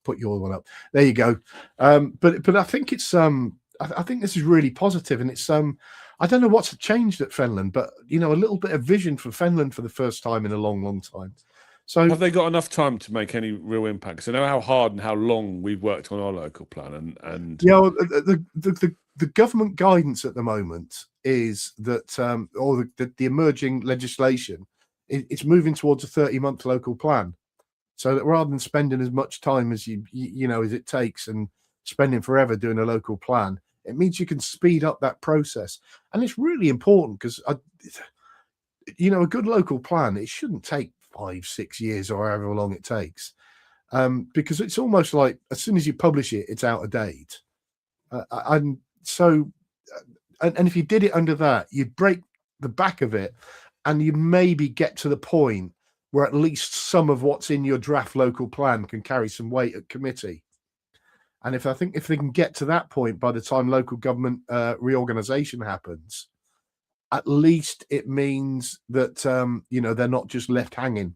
put your one up. There you go. But I think it's I think this is really positive, and it's I don't know what's changed at Fenland, but a little bit of vision for Fenland for the first time in a long, long time. So have they got enough time to make any real impact? Because I know how hard and how long we've worked on our local plan, and the government guidance at the moment is that, or the emerging legislation, it's moving towards a 30-month local plan. So that rather than spending as much time as as it takes and spending forever doing a local plan, it means you can speed up that process. And it's really important because a good local plan, it shouldn't take 5-6 years or however long it takes, because it's almost like as soon as you publish it, it's out of date. And so, and if you did it under that, you'd break the back of it, and you maybe get to the point where at least some of what's in your draft local plan can carry some weight at committee. And if they can get to that point by the time local government reorganisation happens, at least it means that they're not just left hanging.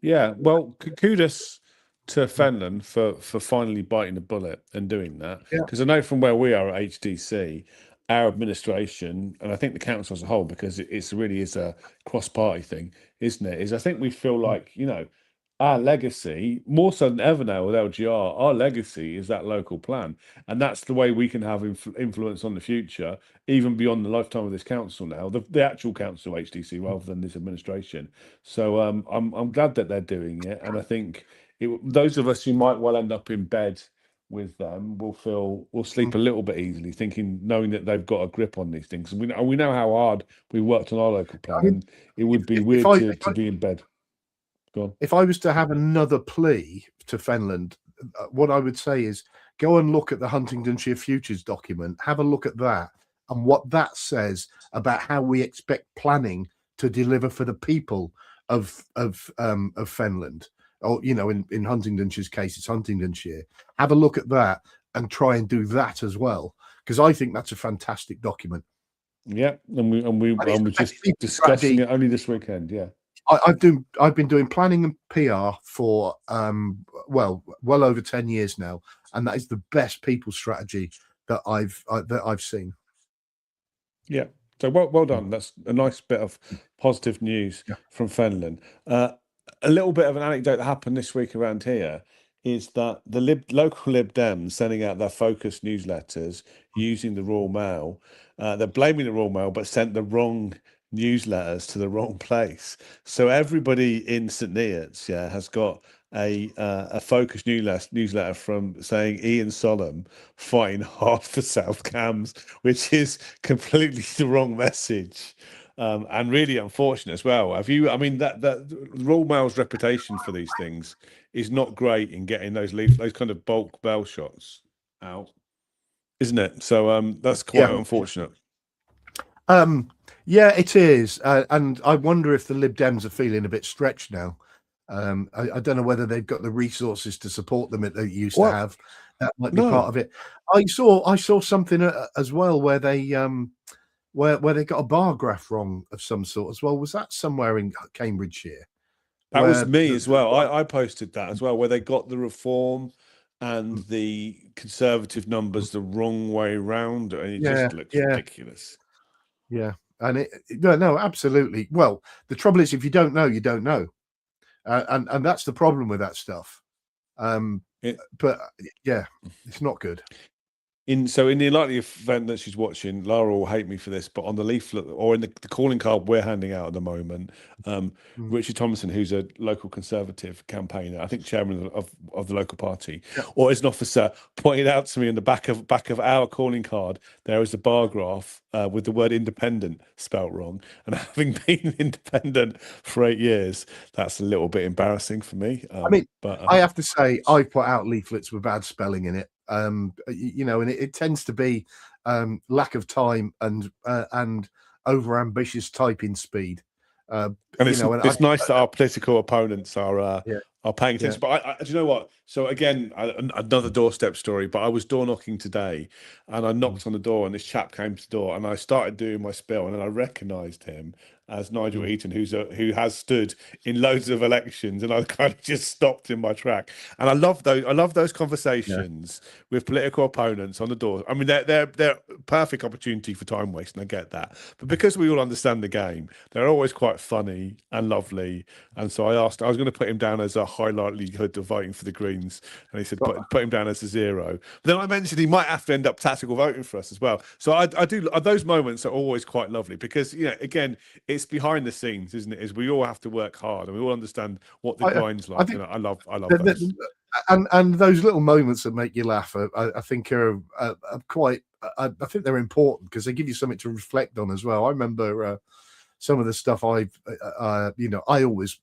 Yeah, well, kudos to Fenland for finally biting the bullet and doing that. Because I know from where we are at HDC, our administration, and I think the council as a whole, because it really is a cross-party thing, isn't it? I think we feel like, our legacy, more so than ever now with LGR, our legacy is that local plan. And that's the way we can have influence on the future, even beyond the lifetime of this council now, the actual council HDC, rather than this administration. So I'm glad that they're doing it. And I think those of us who might well end up in bed with them will sleep a little bit easily, knowing that they've got a grip on these things. We know how hard we worked on our local plan, and it would be weird to be in bed. If I was to have another plea to Fenland, what I would say is go and look at the Huntingdonshire Futures document, have a look at that and what that says about how we expect planning to deliver for the people of Fenland. Or, in Huntingdonshire's case, it's Huntingdonshire. Have a look at that and try and do that as well, because I think that's a fantastic document. Yeah, and we were just discussing it only this weekend. Yeah. I've been doing planning and PR for well over 10 years now, and that is the best people strategy that I've seen. Yeah, So well done. That's a nice bit of positive news from Fenland. A little bit of an anecdote that happened this week around here is that the local Lib Dems sending out their focus newsletters using the Royal Mail. They're blaming the Royal Mail, but sent the wrong newsletters to the wrong place. So everybody in St Neots, has got a focus newsletter from saying Ian Sollum fighting hard for South Cams, which is completely the wrong message. And really unfortunate as well. I mean, that Royal Mail's reputation for these things is not great in getting those kind of bulk bell shots out, isn't it? So that's quite unfortunate. Yeah, it is, and I wonder if the Lib Dems are feeling a bit stretched now. I don't know whether they've got the resources to support them that they used to have. That might be part of it. I saw something as well where they where they got a bar graph wrong of some sort as well. Was that somewhere in Cambridgeshire? That was me as well. I posted that as well, where they got the Reform and the Conservative numbers the wrong way round, and it just looks ridiculous. Yeah, and no, absolutely. Well, the trouble is, if you don't know, you don't know, and that's the problem with that stuff. But yeah, it's not good. In the unlikely event that she's watching, Lara will hate me for this, but on the leaflet or in the calling card we're handing out at the moment, Richard Thomason, who's a local Conservative campaigner, I think chairman of the local party, or as an officer, pointed out to me in the back of our calling card there is a bar graph with the word independent spelt wrong, and having been independent for 8 years, that's a little bit embarrassing for me. I mean, but I have to say, I put out leaflets with bad spelling in it. And it tends to be lack of time and over ambitious typing speed. And it's nice that our political opponents are paying attention. But do you know what? So again, another doorstep story. But I was door knocking today, and I knocked on the door, and this chap came to the door, and I started doing my spiel, and then I recognised him as Nigel Eaton, who has stood in loads of elections, and I kind of just stopped in my track. And I love those conversations with political opponents on the door. I mean, they're perfect opportunity for time waste, and I get that. But because we all understand the game, they're always quite funny and lovely. And so I was going to put him down as a high likelihood of voting for the Greens, and he said put him down as a 0. But then I mentioned he might have to end up tactical voting for us as well. So I do. Those moments are always quite lovely because again, it's behind the scenes, isn't it? Is we all have to work hard, and we all understand what the grind's like. I love those. And those little moments that make you laugh, I think are quite. I think they're important because they give you something to reflect on as well. I remember some of the stuff I always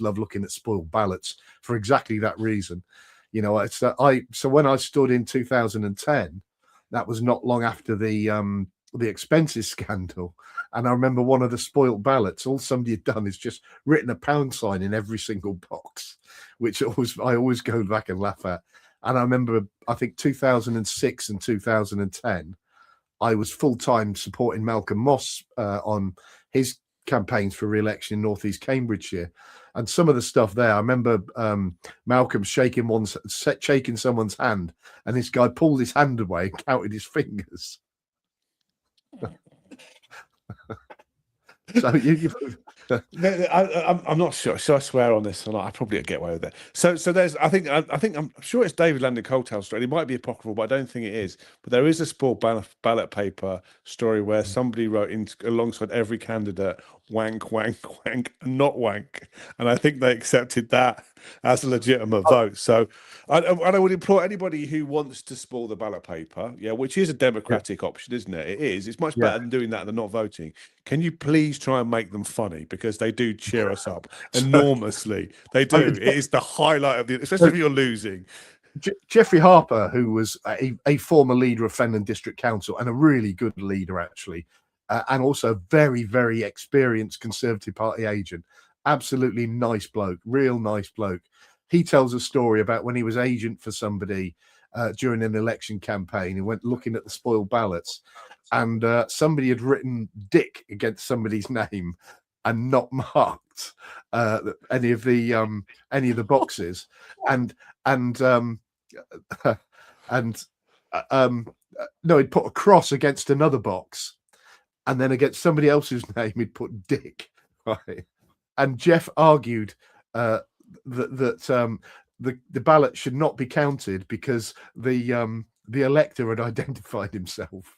love looking at spoiled ballots for exactly that reason. So when I stood in 2010, that was not long after the expenses scandal. And I remember one of the spoilt ballots, all somebody had done is just written a pound sign in every single box, which I always go back and laugh at. And I remember, I think 2006 and 2010, I was full-time supporting Malcolm Moss on his campaigns for re-election in North East Cambridgeshire. And some of the stuff there, I remember Malcolm shaking someone's hand, and this guy pulled his hand away and counted his fingers. So I'm not sure. Should I swear on this or not? I probably get away with it. So there's. I'm sure it's David Landon Coulthall's story. It might be apocryphal, but I don't think it is. But there is a spoiled ballot paper story where somebody wrote in alongside every candidate, wank, wank, wank, not wank, and I think they accepted that as a legitimate vote. So I would implore anybody who wants to spoil the ballot paper, which is a democratic option, isn't it? It is. It's much better than doing that than not voting. Can you please try and make them funny, because they do cheer us up enormously. They do. It is the highlight of especially if you're losing. Geoffrey Harper, who was a former leader of Fenland District Council and a really good leader, actually, and also a very, very experienced Conservative Party agent. Absolutely nice bloke, real nice bloke. He tells a story about when he was agent for somebody during an election campaign. He went looking at the spoiled ballots, and somebody had written Dick against somebody's name and not marked any of the boxes, and no, he'd put a cross against another box, and then against somebody else's name he'd put Dick, right? And Jeff argued that the ballot should not be counted because the elector had identified himself.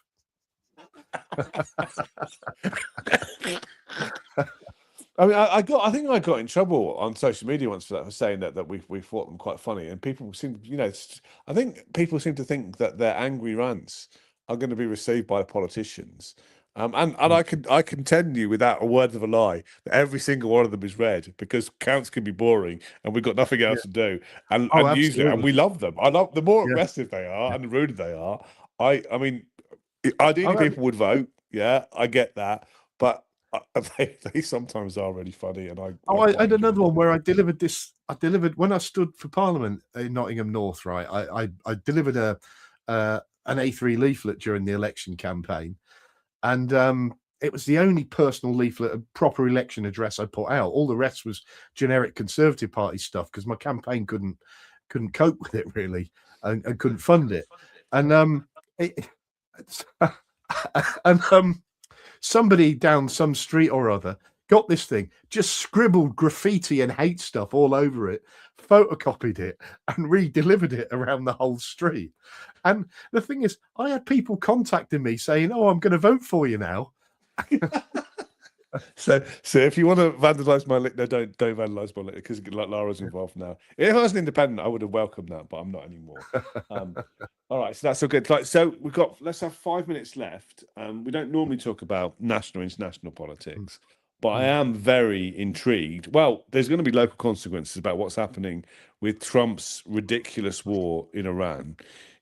I mean, I think I got in trouble on social media once for that, for saying that we thought them quite funny, and people seem, I think people seem to think that their angry rants are going to be received by politicians. And I can tell you without a word of a lie that every single one of them is read, because counts can be boring and we've got nothing else to do, and usually, and we love them. I love the more aggressive they are and the ruder they are. I mean, ideally people would vote. Yeah, I get that, but they sometimes are really funny, and I had another one where I delivered when I stood for Parliament in Nottingham North, right? I delivered an A3 leaflet during the election campaign, and it was the only personal leaflet, a proper election address I put out. All the rest was generic Conservative Party stuff because my campaign couldn't cope with it really, and couldn't fund it. And somebody down some street or other got this thing, just scribbled graffiti and hate stuff all over it, photocopied it, and re-delivered it around the whole street. And the thing is, I had people contacting me saying, "Oh, I'm going to vote for you now." So if you want to vandalise my no, don't vandalise my letter, because Lara's involved now. If I was an independent, I would have welcomed that, but I'm not anymore. All right, so that's all good. So let's have 5 minutes left. We don't normally talk about national or international politics, but I am very intrigued. Well, there's going to be local consequences about what's happening with Trump's ridiculous war in Iran.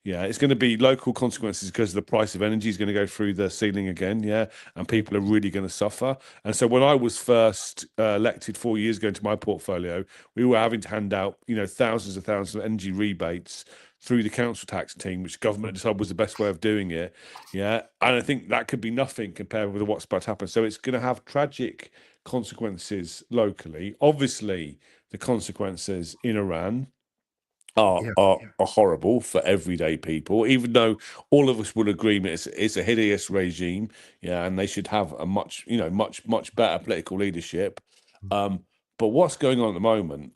Yeah, it's going to be local consequences because the price of energy is going to go through the ceiling again. Yeah, and people are really going to suffer. And so when I was first elected 4 years ago into my portfolio, we were having to hand out, thousands of energy rebates through the council tax team, which government decided was the best way of doing it. Yeah, and I think that could be nothing compared with what's about to happen. So it's going to have tragic consequences locally. Obviously, the consequences in Iran are horrible for everyday people, even though all of us would agree it's a hideous regime, and they should have a much better political leadership. But what's going on at the moment,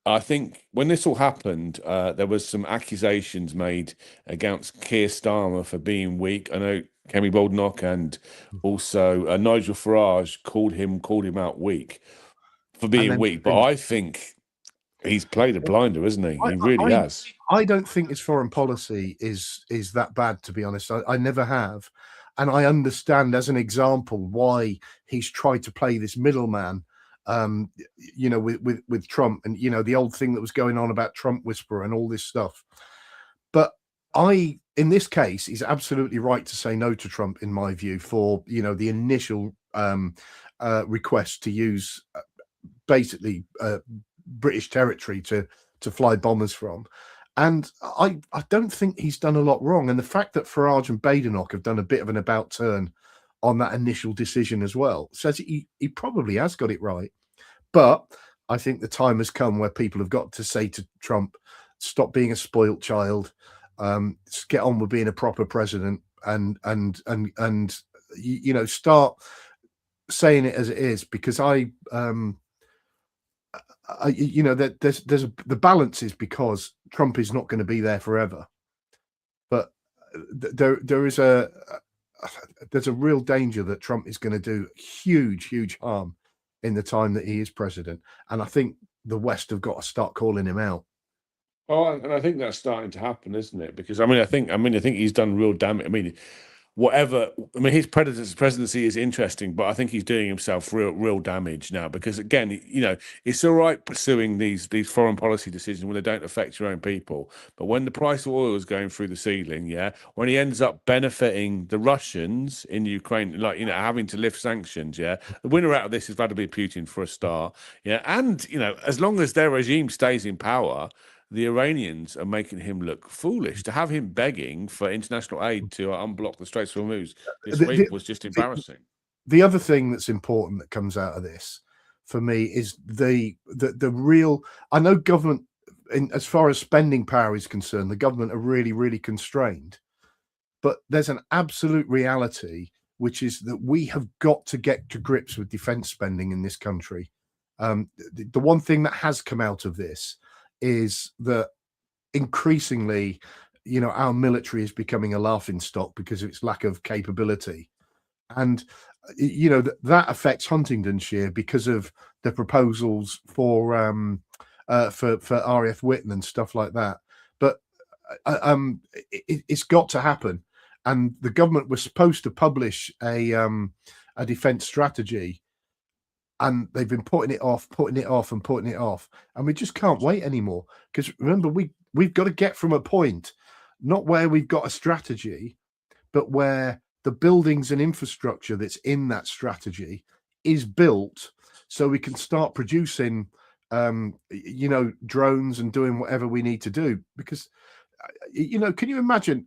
I think when this all happened, there was some accusations made against Keir Starmer for being weak. I know Kemi Badenoch and also Nigel Farage called him out weak for being weak, but I think he's played a blinder, isn't he? He really has. I don't think his foreign policy is that bad, to be honest. I never have. And I understand, as an example, why he's tried to play this middleman, with Trump, and, the old thing that was going on about Trump whisperer and all this stuff. But in this case, he's absolutely right to say no to Trump, in my view, for, the initial request to use basically British territory to fly bombers from. And I don't think he's done a lot wrong. And the fact that Farage and Badenoch have done a bit of an about turn on that initial decision as well says he probably has got it right. But I think the time has come where people have got to say to Trump, stop being a spoilt child, get on with being a proper president, and start saying it as it is, because there's the balance is because Trump is not going to be there forever, but there's a real danger that Trump is going to do huge harm in the time that he is president, and I think the West have got to start calling him out. Oh, and I think that's starting to happen, isn't it? Because I think he's done real damage. His presidency is interesting, but I think he's doing himself real damage now, because again, it's all right pursuing these foreign policy decisions when they don't affect your own people, but when the price of oil is going through the ceiling, when he ends up benefiting the Russians in Ukraine, having to lift sanctions, the winner out of this is Vladimir Putin for a start, and as long as their regime stays in power, the Iranians are making him look foolish. To have him begging for international aid to unblock the Straits of Hormuz this week was just embarrassing. The other thing that's important that comes out of this, for me, is the real. I know government, as far as spending power is concerned, the government are really constrained. But there's an absolute reality which is that we have got to get to grips with defense spending in this country. The one thing that has come out of this is that increasingly, our military is becoming a laughing stock because of its lack of capability. And, that affects Huntingdonshire because of the proposals for RAF Whitton and stuff like that. But it's got to happen. And the government was supposed to publish a defence strategy, and they've been putting it off, and we just can't wait anymore. Because remember, we've got to get from a point, not where we've got a strategy, but where the buildings and infrastructure that's in that strategy is built, so we can start producing, drones and doing whatever we need to do. Because, can you imagine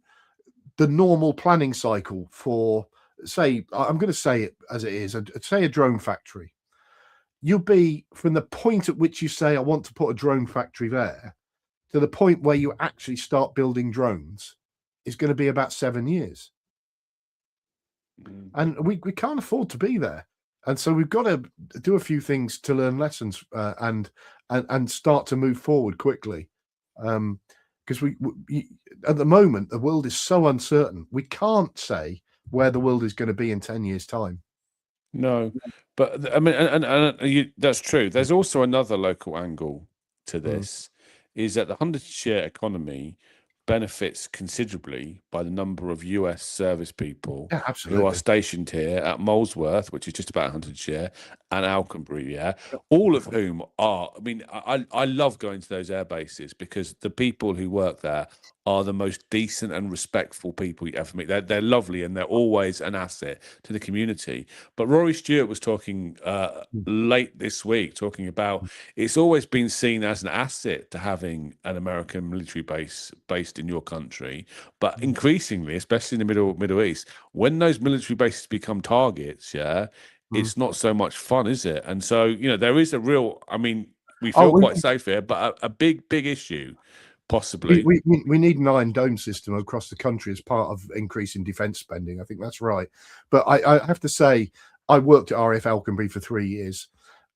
the normal planning cycle for, say, I'm going to say it as it is, say a drone factory? You'll be from the point at which you say, I want to put a drone factory there, to the point where you actually start building drones is going to be about 7 years. And we can't afford to be there. And so we've got to do a few things to learn lessons and start to move forward quickly. Because we at the moment, the world is so uncertain. We can't say where the world is going to be in 10 years' time. No, but I mean, that's true. There's also another local angle to this, is that the Huntingdonshire economy benefits considerably by the number of US service people who are stationed here at Molesworth, which is just about Huntingdonshire, and Alconbury, all of whom are, I mean, I love going to those air bases because the people who work there are the most decent and respectful people you ever meet. They're lovely, and they're always an asset to the community. But Rory Stewart was talking late this week, talking about it's always been seen as an asset to having an American military base based in your country. But increasingly, especially in the Middle East, when those military bases become targets, it's not so much fun, is it? And so, there is a real, I mean, we feel quite safe here, but a big issue. Possibly. We need an Iron Dome system across the country as part of increasing defence spending. I think that's right. But I have to say, I worked at RAF Alconbury for 3 years,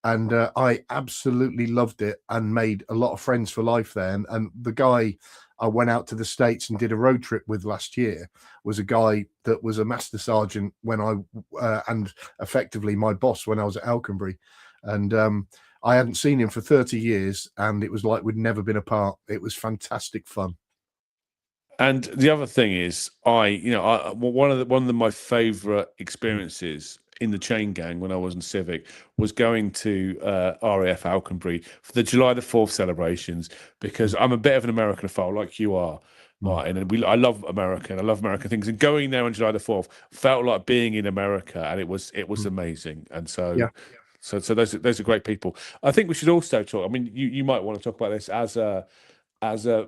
and I absolutely loved it and made a lot of friends for life there. And the guy I went out to the States and did a road trip with last year was a guy that was a master sergeant when and effectively my boss when I was at Alconbury. And I hadn't seen him for 30 years, and it was like we'd never been apart. It was fantastic fun. And the other thing is, one of my favourite experiences in the chain gang when I was in Civic was going to RAF Alconbury for the July the 4th celebrations, because I'm a bit of an Americanophile like you are, Martin, and I love America and I love American things. And going there on July the 4th felt like being in America, and it was amazing. And so. Yeah. So those are great people. I think we should also talk. I mean, you might want to talk about this as a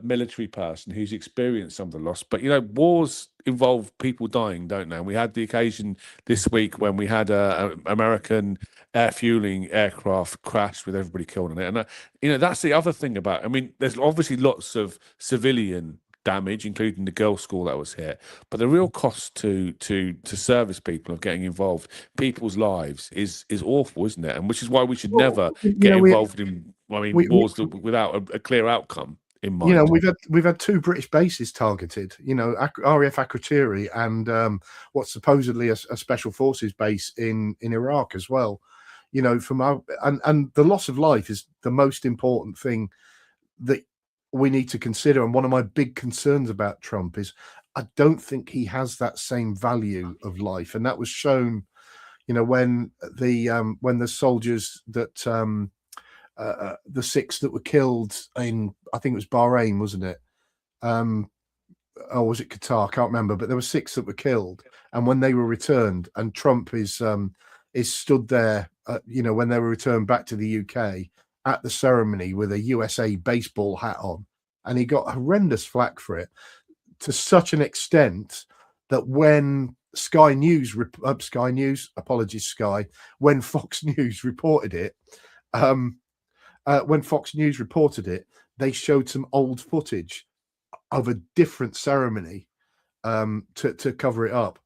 military person who's experienced some of the loss. But wars involve people dying, don't they? And we had the occasion this week when we had a American air fueling aircraft crash with everybody killed in it. And that's the other thing about. I mean, there's obviously lots of civilian damage, including the girls' school that was hit. But the real cost to service people of getting involved, people's lives, is awful, isn't it? And which is why we should never get involved in wars without a clear outcome in mind. We've had 2 British bases targeted. RAF Akrotiri and what's supposedly a special forces base in Iraq as well. From and the loss of life is the most important thing that we need to consider. And one of my big concerns about Trump is I don't think he has that same value of life, and that was shown, when the soldiers that the 6 that were killed in, I think it was Bahrain, wasn't it? Or was it Qatar? I can't remember, but there were 6 that were killed, and when they were returned, and Trump is stood there, when they were returned back to the UK at the ceremony with a USA baseball hat on, and he got horrendous flack for it, to such an extent that when Sky News, apologies Sky, when Fox News reported it, they showed some old footage of a different ceremony to cover it up.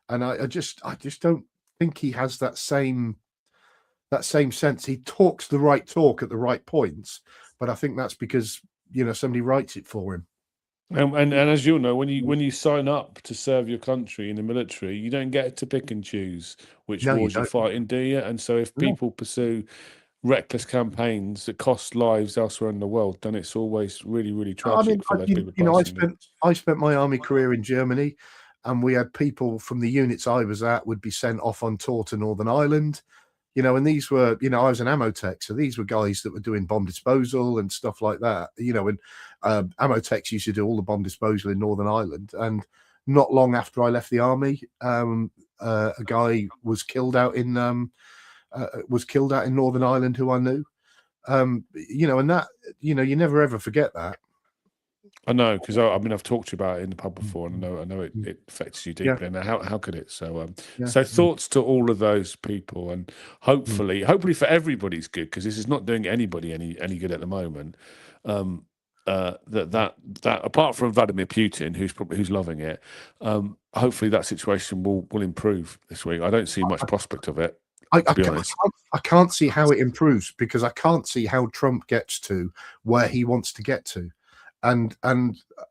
and I just don't think he has that same sense. He talks the right talk at the right points, but I think that's because somebody writes it for him. And as you'll know, when you sign up to serve your country in the military, you don't get to pick and choose which No, you wars you're don't. fighting, do you? And so if No. people pursue reckless campaigns that cost lives elsewhere in the world, then it's always really, really tragic for those people personally. I spent my army career in Germany, and we had people from the units I was at would be sent off on tour to Northern Ireland. And these were, I was an ammo tech, so these were guys that were doing bomb disposal and stuff like that. And ammo techs used to do all the bomb disposal in Northern Ireland. And not long after I left the army, a guy was killed out in Northern Ireland who I knew. And that, you never ever forget that. I know, because I've talked to you about it in the pub before, and I know it affects you deeply. And how could it? So, so thoughts to all of those people, and hopefully for everybody's good, because this is not doing anybody any good at the moment. That apart from Vladimir Putin, who's loving it, hopefully that situation will improve this week. I don't see much prospect of it. To be honest, I can't see how it improves, because I can't see how Trump gets to where he wants to get to. And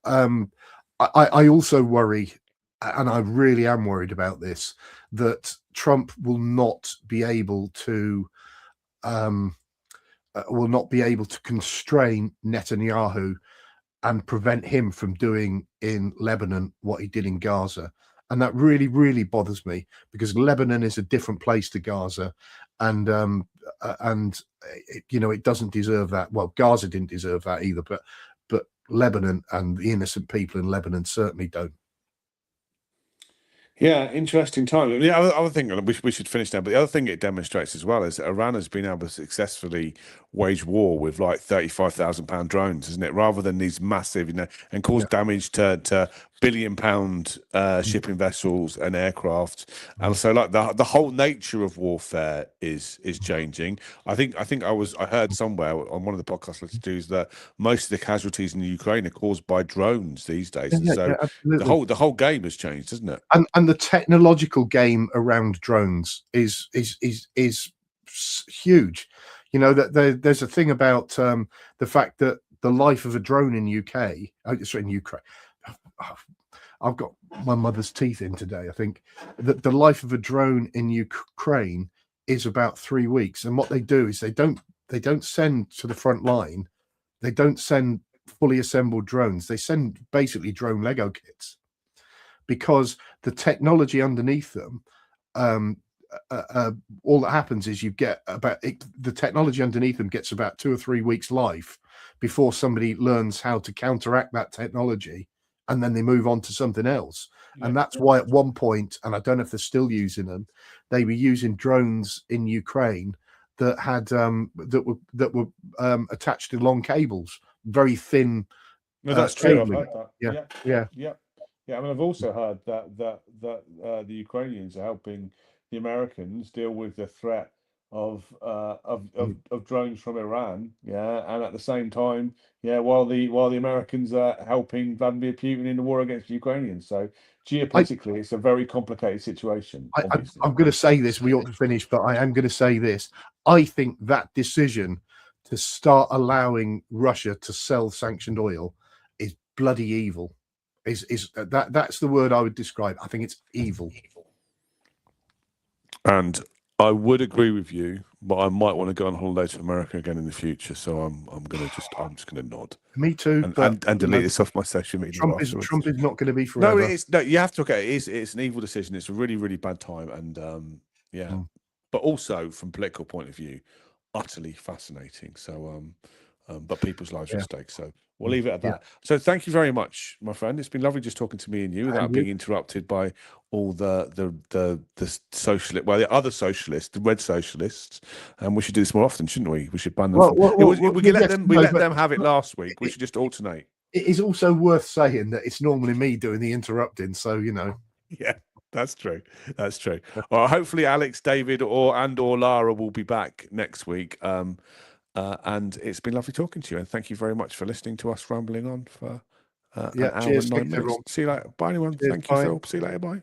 I also worry, and I really am worried about this, that Trump will not be able to constrain Netanyahu and prevent him from doing in Lebanon what he did in Gaza. And that really, really bothers me, because Lebanon is a different place to Gaza, and it doesn't deserve that. Well, Gaza didn't deserve that either, but Lebanon and the innocent people in Lebanon certainly don't. Yeah, interesting time. The other thing, we should finish now, but the other thing it demonstrates as well is that Iran has been able to successfully wage war with like £35,000 drones, isn't it? Rather than these massive, and cause damage to billion-pound shipping vessels and aircraft. And so, like the whole nature of warfare is changing. I heard somewhere on one of the podcasts let's do is that most of the casualties in the Ukraine are caused by drones these days. And so the whole game has changed, isn't it? And the technological game around drones is huge. That there's a thing about the fact that the life of a drone in Ukraine. I've got my mother's teeth in today. I think that the life of a drone in Ukraine is about 3 weeks. And what they do is they don't send to the front line. They don't send fully assembled drones. They send basically drone Lego kits, because the technology underneath them, all that happens is you get the technology underneath them gets about 2 or 3 weeks life before somebody learns how to counteract that technology, and then they move on to something else. And that's why at one point, and I don't know if they're still using them, they were using drones in Ukraine that had that were attached to long cables, very thin. No, that's true. I've heard that. Yeah. I mean, I've also heard that the Ukrainians are helping the Americans deal with the threat of drones from Iran. Yeah, and at the same time, while the Americans are helping Vladimir Putin in the war against the Ukrainians. So geopolitically, it's a very complicated situation. I'm going to say this. We ought to finish, but I am going to say this. I think that decision to start allowing Russia to sell sanctioned oil is bloody evil. That's the word I would describe. I think it's evil. And I would agree with you, but I might want to go on holiday to America again in the future. So I'm just gonna nod. Me too. And delete this off my social media. Trump is not going to be forever. No, you have to look at it. It's an evil decision. It's a really, really bad time. And but also from political point of view, utterly fascinating. So but people's lives are at stake. So we'll leave it at that. So thank you very much, my friend. It's been lovely just talking to me and you without being interrupted by all the socialist, the other socialists, the red socialists. And we should do this more often, shouldn't we? We should ban them. We let them have it last week. We should just alternate. It is also worth saying that it's normally me doing the interrupting, so Yeah, that's true. That's true. Well, hopefully Alex, David, or Lara will be back next week. And it's been lovely talking to you, and thank you very much for listening to us rambling on for an hour and 9 minutes. See you later. Bye, anyone. Thank you, Phil. See you later. Bye.